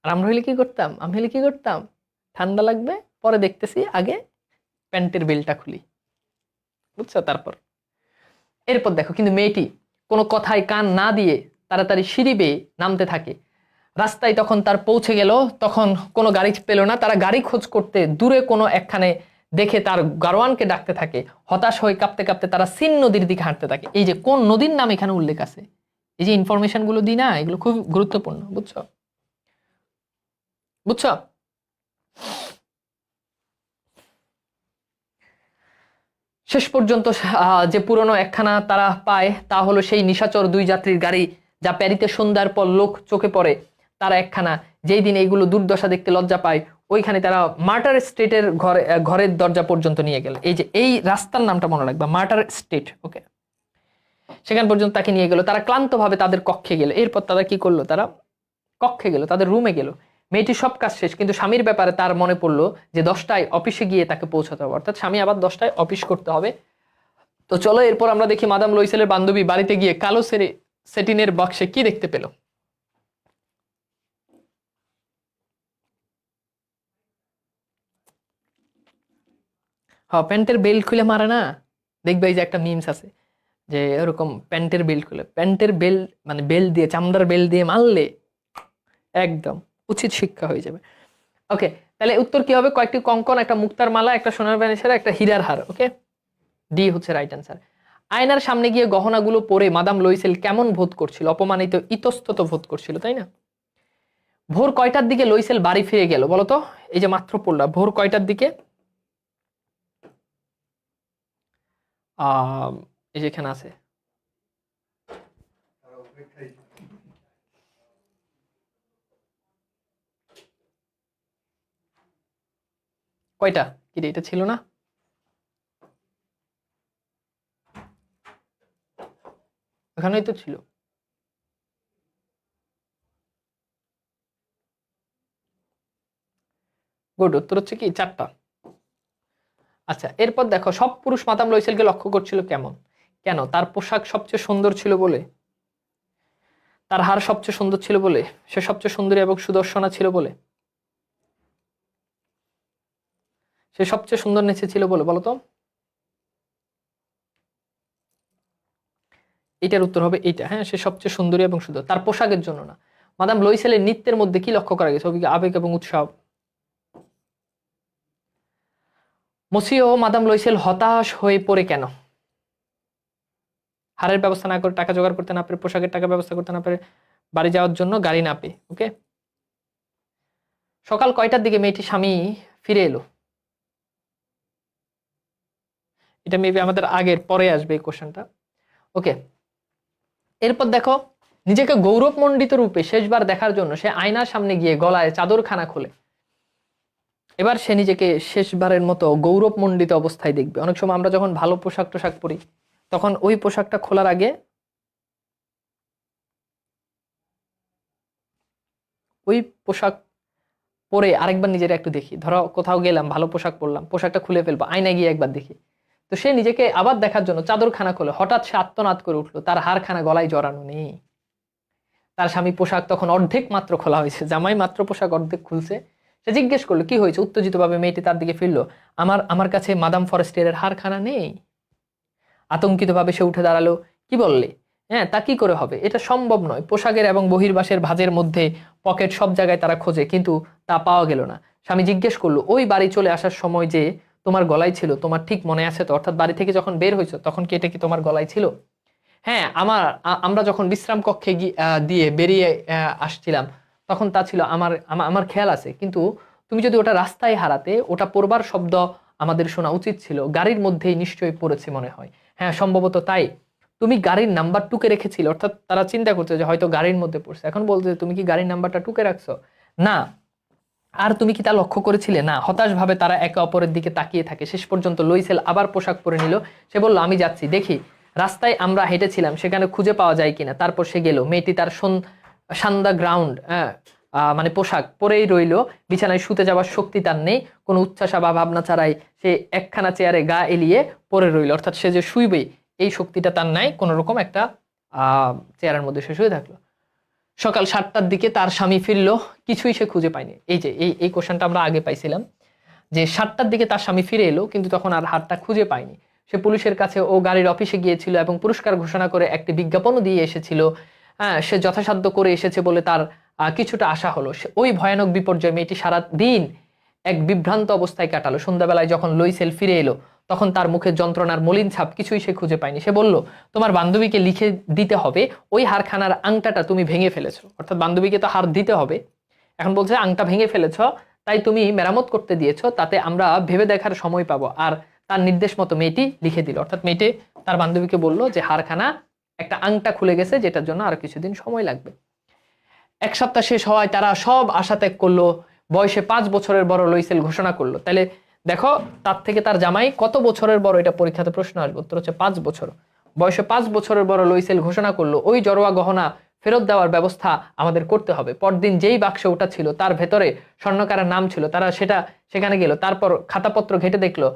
আর আমরা হইলে কি করতাম, আমি হইলে কি করতাম, ঠান্ডা লাগবে পরে দেখতেছি, আগে প্যান্টের বেলটা খুলি। বুঝছো। তারপর এরপর দেখো, কিন্তু মেয়েটি কোনো কথায় কান না দিয়ে তাড়াতাড়ি সিঁড়ি বেয়ে নামতে থাকে। রাস্তায় তখন তার পৌঁছে গেল, তখন কোনো গাড়ি পেল না। তারা গাড়ি খোঁজ করতে দূরে কোনো একখানে দেখে তার গারোয়ানকে ডাকতে থাকে। হতাশ হয়ে কাঁপতে কাঁপতে তারা সিন নদীর দিকে হাঁটতে থাকে। এই যে কোন নদীর নাম এখানে উল্লেখ আছে, এই যে ইনফরমেশন গুলো দিই না, এগুলো খুব গুরুত্বপূর্ণ। বুঝছো, বুঝছো। শেষ পর্যন্ত যে পুরনো একখানা তারা পায়, তা হলো সেই নিশাচর 2 যাত্রীর গাড়ি, যা প্যারিতে সন্ধ্যার পর লোক চোখে পড়ে। তারা একখানা, যেই দিন এইগুলো দুর্দশা দেখতে লজ্জা পায়, ওইখানে তারা মার্টার স্ট্রিটের ঘরের দরজা পর্যন্ত নিয়ে গেল। এই যে এই রাস্তার নামটা মনে রাখবা, মার্টার স্ট্রিট। ওকে, সেখান পর্যন্ত তাকে নিয়ে গেল। তারা ক্লান্তভাবে তাদের কক্ষে গেল। এরপর তারা কি করলো, তারা কক্ষে গেল, তাদের রুমে গেল। মেয়েটির সব কাজ শেষ, কিন্তু স্বামীর ব্যাপারে তার মনে পড়লো যে 10টায় অফিসে গিয়ে তাকে পৌঁছাতে হবে, অর্থাৎ স্বামী আবার 10টায় অফিস করতে হবে। তো চলো এরপর আমরা দেখি মাদাম লইসেলের বান্ধবী বাড়িতে গিয়ে কালো সেটিনের বাক্সে কি দেখতে পেল। হ্যাঁ, প্যান্টের বেল্ট খুলে মারে না, দেখবে এই যে একটা মিমস আছে, যে এরকম প্যান্টের বেল্ট খুলে, প্যান্টের বেল্ট মানে বেল্ট দিয়ে, চামড়ার বেল্ট দিয়ে মারলে একদম উচিত শিক্ষা হয়ে যাবে। ওকে, তাহলে উত্তর কি হবে? কয়েকটি কঙ্কন, একটা মুক্তার মালা, একটা সোনার ব্যানিসারা, একটা হীরার হার। ওকে, ডি হচ্ছে রাইট অ্যান্সার। আয়নার সামনে গিয়ে গহনাগুলো পরে মাদাম লইসেল কেমন বোধ করছিল? অপমানিত, ইতস্তত বোধ করছিল, তাই না? ভোর কয়টার দিকে লইসেল বাড়ি ফিরে গেল বলতো? এই যে মাত্র পড়লাম, ভোর কয়টার দিকে? এই যেখানে আছে, কয়টা? কি রে, এটা ছিল না? এখানেই তো ছিল। গুড, উত্তর হচ্ছে কি 4টা। আচ্ছা, এরপর দেখো, সব পুরুষ মাদাম লয়সেলকে লক্ষ্য করছিল কেমন, কেন? তার পোশাক সবচেয়ে সুন্দর ছিল বলে, তার হার সবচেয়ে সুন্দর ছিল বলে, সে সবচেয়ে সুন্দরী এবং সুদর্শনা ছিল বলে, সে সবচেয়ে সুন্দর নেচেছিল বলে, বলো তো। এটার উত্তর হবে এইটা। হ্যাঁ, সে সবচেয়ে সুন্দরী এবং সুন্দর, তার পোশাকের জন্য না। মাদাম লয়সেলের নৃত্যের মধ্যে কি লক্ষ্য করা গেছে? আবেগ এবং উৎসাহ। মসিও মাদাম লয়সেল হতাশ হয়ে পড়ে কেন? হারের ব্যবস্থা না করে, টাকা জোগাড় করতে না পারে, পোশাকের টাকা ব্যবস্থা করতে না পারে, বাড়ি যাওয়ার জন্য গাড়ি না পেয়ে। ওকে, সকাল কয়টার দিকে মেয়েটি স্বামী ফিরে এলো? এটা মেবি আমাদের আগের পরে আসবে এই কোশ্চেনটা। ওকে, এরপর দেখো, নিজেকে গৌরবমণ্ডিত রূপে শেষবার দেখার জন্য সে আয়নার সামনে গিয়ে গলায় চাদরখানা খোলে। এবার সে নিজেকে শেষবারের মতো গৌরবমণ্ডিত অবস্থায় দেখবে। অনেক সময় আমরা যখন ভালো পোশাক টোশাক পরি, তখন ওই পোশাকটা খোলার আগে ওই পোশাক পরে আরেকবার নিজের একটু দেখি। ধরো কোথাও গেলাম, ভালো পোশাক পরলাম, পোশাকটা খুলে ফেলবো, আয়নায় গিয়ে একবার দেখি। তো সে নিজেকে আবার দেখার জন্য চাদরখানা খোলে। হঠাৎ সে আত্মনাদ করে উঠলো, তার হারখানা গলায় জড়ানো নেই। তার স্বামী পোশাক তখন অর্ধেক মাত্র খোলা হয়েছে, জামাই মাত্র পোশাক অর্ধেক খুলছে। সে জিজ্ঞেস করলো কি হয়েছে। উত্তেজিত ভাবে মেয়েটি তার দিকে ফিরলো। আমার কাছে মাদাম ফরেস্টিয়ারের হারখানা নেই। আতঙ্কিত ভাবে সে উঠে দাঁড়ালো। কি বললে? হ্যাঁ, তা কি করে হবে, এটা সম্ভব নয়। পোশাকের এবং বহির্বাসের ভাঁজের মধ্যে, পকেট, সব জায়গায় তারা খোঁজে, কিন্তু তা পাওয়া গেল না। স্বামী জিজ্ঞেস করলো, ওই বাড়ি চলে আসার সময় যে তোমার গলায় ছিল, তোমার ঠিক মনে আছে তো? অর্থাৎ বাড়ি থেকে যখন বের হয়েছো তখন কি এটা কি তোমার গলায় ছিল? হ্যাঁ, আমরা যখন বিশ্রাম কক্ষে দিয়ে বেরিয়ে আসছিলাম, তখন তা ছিল। আমার আমার আমার খেয়াল আছে। কিন্তু তুমি যদি ওটা রাস্তায় হারাতে, ওটা পড়বার শব্দ আমাদের শোনা উচিত ছিল। গাড়ির মধ্যেই নিশ্চয়ই পড়েছে মনে হয়। হ্যাঁ, সম্ভবত তাই। তুমি গাড়ির নাম্বার টুকে রেখেছিলে, অর্থাৎ তারা চিন্তা করছে যে হয়তো গাড়ির মধ্যে পড়ছে। এখন বলছে তুমি কি গাড়ির নাম্বারটা টুকে রাখছো? না। আর তুমি কি তা লক্ষ্য করেছিলে? না। হতাশভাবে তারা একে অপরের দিকে তাকিয়ে থাকে। শেষ পর্যন্ত লুইসেল আবার পোশাক পরে নিল। সে বলল, আমি যাচ্ছি, দেখি রাস্তায় আমরা হেঁটেছিলাম সেখানে খুঁজে পাওয়া যায় কিনা। তারপর সে গেল। মেয়েটি তার সান্দা গ্রাউন্ড মানে পোশাক পরেই রইল। বিছানায় শুতে যাওয়ার শক্তি তার নেই। কোনো উচ্ছ্বাসা বা ভাবনা ছাড়াই সে একখানা চেয়ারে গা এলিয়ে পরে রইল। অর্থাৎ সে যে শুইবে এই শক্তিটা তার নাই। কোন রকম একটা চেয়ারের মধ্যে সে শুয়ে থাকলো। সকাল 7টার দিকে তার স্বামী ফিরল। কিছুই সে খুঁজে পায়নি। এই যে এই কোশ্চেনটা আমরা আগে পাইছিলাম, যে 7টার দিকে তার স্বামী ফিরে এলো, কিন্তু তখন আর হারটা খুঁজে পায়নি। সে পুলিশের কাছে ও গাড়ির অফিসে গিয়েছিল এবং পুরস্কার ঘোষণা করে একটি বিজ্ঞাপনও দিয়ে এসেছিল। হ্যাঁ, সে যথাসাধ্য করে এসেছে বলে তার কিছুটা আশা হলো। ওই ভয়ানক বিপর্যয় মেয়েটি সারা দিন এক বিভ্রান্ত অবস্থায় কাটালো। সন্ধ্যাবেলায় যখন লুইসেল ফিরে এলো, তখন তার মুখে যন্ত্রণার মলিন ছাপ। কিছুই সে খুঁজে পায়নি। সে বলল, তোমার বান্ধবীকে লিখে দিতে হবে ওই হারখানার আংটাটা তুমি ভেঙে ফেলেছো। অর্থাৎ বান্ধবীকে তো হার দিতে হবে। এখন বলছে আংটা ভেঙে ফেলেছ, তাই তুমি মেরামত করতে দিয়েছো, তাতে আমরা ভেবে দেখার সময় পাবো। আর তার নির্দেশ মতো মেয়েটি লিখে দিল। অর্থাৎ মেয়েটি তার বান্ধবীকে বলল যে হারখানা একটা আংটা খুলে গেছে, যেটার জন্য আরো কিছুদিন সময় লাগবে। 1 সপ্তাহ শেষ হওয়ায় তারা সব আশা ত্যাগ করলো। বয়সে 5 বছরের বড় লুইসেল ঘোষণা করলো। তাহলে দেখো, তার থেকে তার জামাই কত বছরের বড়, এটা পরীক্ষাতে প্রশ্ন আসবে। উত্তর হচ্ছে 5 বছর। বয়সে 5 বছরের বড় লুইসেল ঘোষণা করলো, ওই জড়োয়া গহনা ফেরত দেওয়ার ব্যবস্থা আমাদের করতে হবে। পরদিন যেই বাক্সে ওটা ছিল তার ভেতরে স্বর্ণকারের নাম ছিল। তারা সেখানে গেল। তারপর খাতাপত্র ঘেটে দেখলো,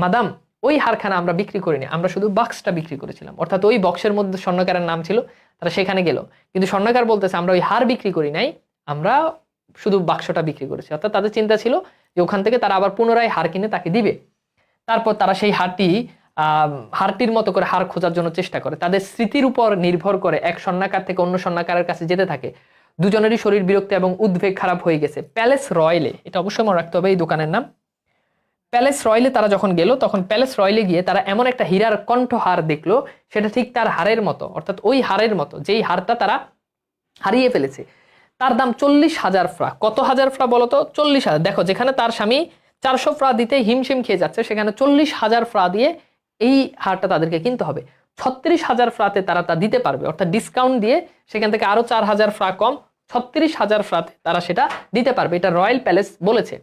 মাদাম, ওই হারখানা আমরা বিক্রি করিনি, আমরা শুধু বাক্সটা বিক্রি করেছিলাম। অর্থাৎ ওই বক্সের মধ্যে স্বর্ণকারের নাম ছিল। তারা সেখানে গেল, কিন্তু স্বর্ণকার বলতেছে আমরা ওই হার বিক্রি করি নাই, আমরা শুধু বাক্সটা বিক্রি করেছি। অর্থাৎ তাদের চিন্তা ছিল যে ওখান থেকে তারা আবার পুনরায় হার কিনে তাকে দিবে। তারপর তারা সেই হারটির মতো করে হার খোঁজার জন্য চেষ্টা করে। তাদের স্মৃতির উপর নির্ভর করে এক স্বর্ণকার থেকে অন্য স্বর্ণকারের কাছে যেতে থাকে। দুজনেরই শরীর বিরক্ত এবং উদ্বেগ খারাপ হয়ে গেছে। প্যালেস রয়্যালে, এটা অবশ্যই মনে রাখতে হবে এই দোকানের নাম, প্যালেস রয়্যালে তারা যখন গেল, তখন প্যালেস রয়্যালে গিয়ে তারা এমন একটা হীরার কণ্ঠহার দেখলো, সেটা ঠিক তার হারের মতো। অর্থাৎ ওই হারের মতো, যেই হারটা তারা হারিয়ে ফেলেছে। তার দাম 40,000 ফ্রা। কত হাজার ফ্রা বলতো? 40,000। দেখো, যেখানে তার স্বামী 400 ফ্রা দিতে হিমশিম খেয়ে যাচ্ছে, সেখানে 40,000 ফ্রা দিয়ে এই হারটা তাদেরকে কিনতে হবে। 36,000 ফ্রাতে তারা তা দিতে পারবে। অর্থাৎ ডিসকাউন্ট দিয়ে সেখান থেকে আরো 4,000 ফ্রা কম, 36,000 ফ্রাতে তারা সেটা দিতে পারবে। এটা রয়্যাল প্যালেস বলেছে।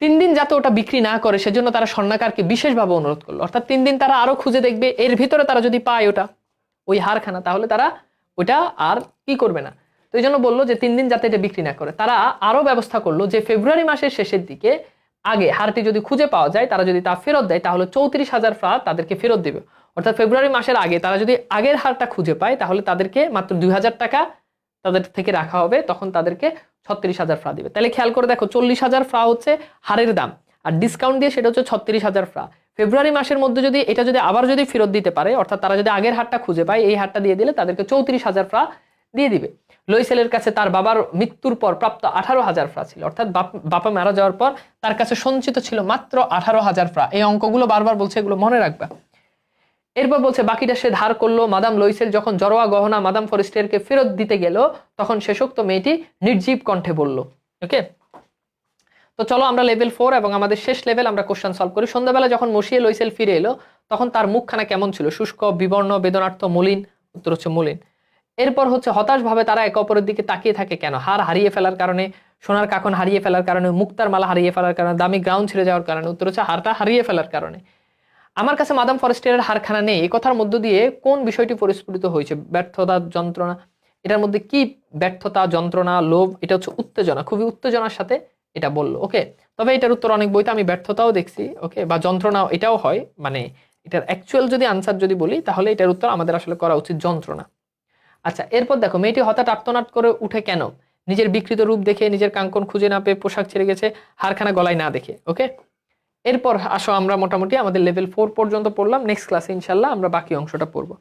3 দিন যাতে ওটা বিক্রি না করে সেজন্য তারা স্বর্ণকারকে বিশেষভাবে অনুরোধ করলো। অর্থাৎ 3 দিন তারা আরো খুঁজে দেখবে, এর ভিতরে তারা যদি পায় ওটা ওই হারখানা, তাহলে তারা ওটা আর কি করবে না। তো এই জন্য বললো যে 3 দিন যাতে এটা বিক্রি না করে। তারা আরো ব্যবস্থা করলো যে ফেব্রুয়ারি মাসের শেষের দিকে আগে হারটি যদি খুঁজে পাওয়া যায়, তারা যদি তা ফেরত দেয় তাহলে 34,000 ফ্রা তাদেরকে ফেরত দেবে। অর্থাৎ ফেব্রুয়ারি মাসের আগে তারা যদি আগের হারটা খুঁজে পায় তাহলে তাদেরকে মাত্র 2,000 টাকা তাদের থেকে রাখা হবে, তখন তাদেরকে 36,000 ফ্রা দিবে। তাহলে খেয়াল করে দেখো 40,000 ফ্রা হচ্ছে হারের দাম, আর ডিসকাউন্ট দিয়ে সেটা হচ্ছে 36,000 ফ্রা। ফেব্রুয়ারি মাসের মধ্যে যদি এটা যদি আবার যদি ফেরত দিতে পারে, অর্থাৎ তারা যদি আগের হারটা খুঁজে পায়, এই হারটা দিয়ে দিলে তাদেরকে 34,000 ফ্রা দিয়ে দিবে। লইসেলের কাছে তার বাবার মৃত্যুর পর প্রাপ্ত 18,000 ফ্রা ছিল, অর্থাৎ বাবা মারা যাওয়ার পর তার কাছে সঞ্চিত ছিল মাত্র 18,000 ফ্রা। এই অঙ্কগুলো বারবার বলছে, এগুলো মনে রাখবা। এরপর বলছে বাকিটা সে ধার করলো। মাদাম লইসেল যখন জরোয়া গহনা মাদাম ফরেস্টিয়ারকে ফেরত দিতে গেল, তখন শেষোক্ত মেয়েটি নির্জীব কণ্ঠে বলল। ওকে, তো চলো আমরা লেভেল 4 এবং আমাদের শেষ লেভেল আমরা কোশ্চেন সলভ করি। সন্ধ্যাবেলা যখন মসিয়ে লইসেল ফিরে এলো, তখন তার মুখখানা কেমন ছিল? শুষ্ক, বিবর্ণ, বেদনার্থ, মলিন? উত্তর হচ্ছে মলিন। এরপর হচ্ছে হতাশ ভাবে তারা একে অপরের দিকে তাকিয়ে থাকে কেন? হার হারিয়ে ফেলার কারণে, সোনার কাকন হারিয়ে ফেলার কারণে, মুক্তার মালা হারিয়ে ফেলার কারণে, দামি গ্রাউন্ড ছেড়ে যাওয়ার কারণে? উত্তর হচ্ছে হারটা হারিয়ে ফেলার কারণে। আমার কাছে মাদাম ফরেস্টিয়ারের হারখানা নেই, এই কথার মধ্য দিয়ে কোন বিষয়টি পরিস্ফুটিত হয়েছে? ব্যর্থতা, যন্ত্রণা। এটার মধ্যে কি ব্যর্থতা, যন্ত্রণা, লোভ? এটা হচ্ছে উত্তেজনা, খুবই উত্তেজনার সাথে এটা বললো। ওকে, তবে এটার উত্তর অনেক বইতে আমি ব্যর্থতাও দেখছি, ওকে, বা যন্ত্রণা এটাও হয়। মানে এটার অ্যাকচুয়াল যদি আনসার যদি বলি, তাহলে এটার উত্তর আমাদের আসলে করা উচিত যন্ত্রণা। আচ্ছা, এরপর দেখো মেয়েটি হঠাৎ আর্তনাদ করে উঠে কেন? নিজের বিকৃত রূপ দেখে, নিজের কাঙ্কন খুঁজে না পেয়ে, পোশাক ছেড়ে গেছে, হারখানা গলায় না দেখে। ওকে, এরপর আসো আমরা মোটামুটি আমাদের লেভেল 4 পর্যন্ত পড়লাম। নেক্সট ক্লাসে ইনশাল্লাহ আমরা বাকি অংশটা পড়বো।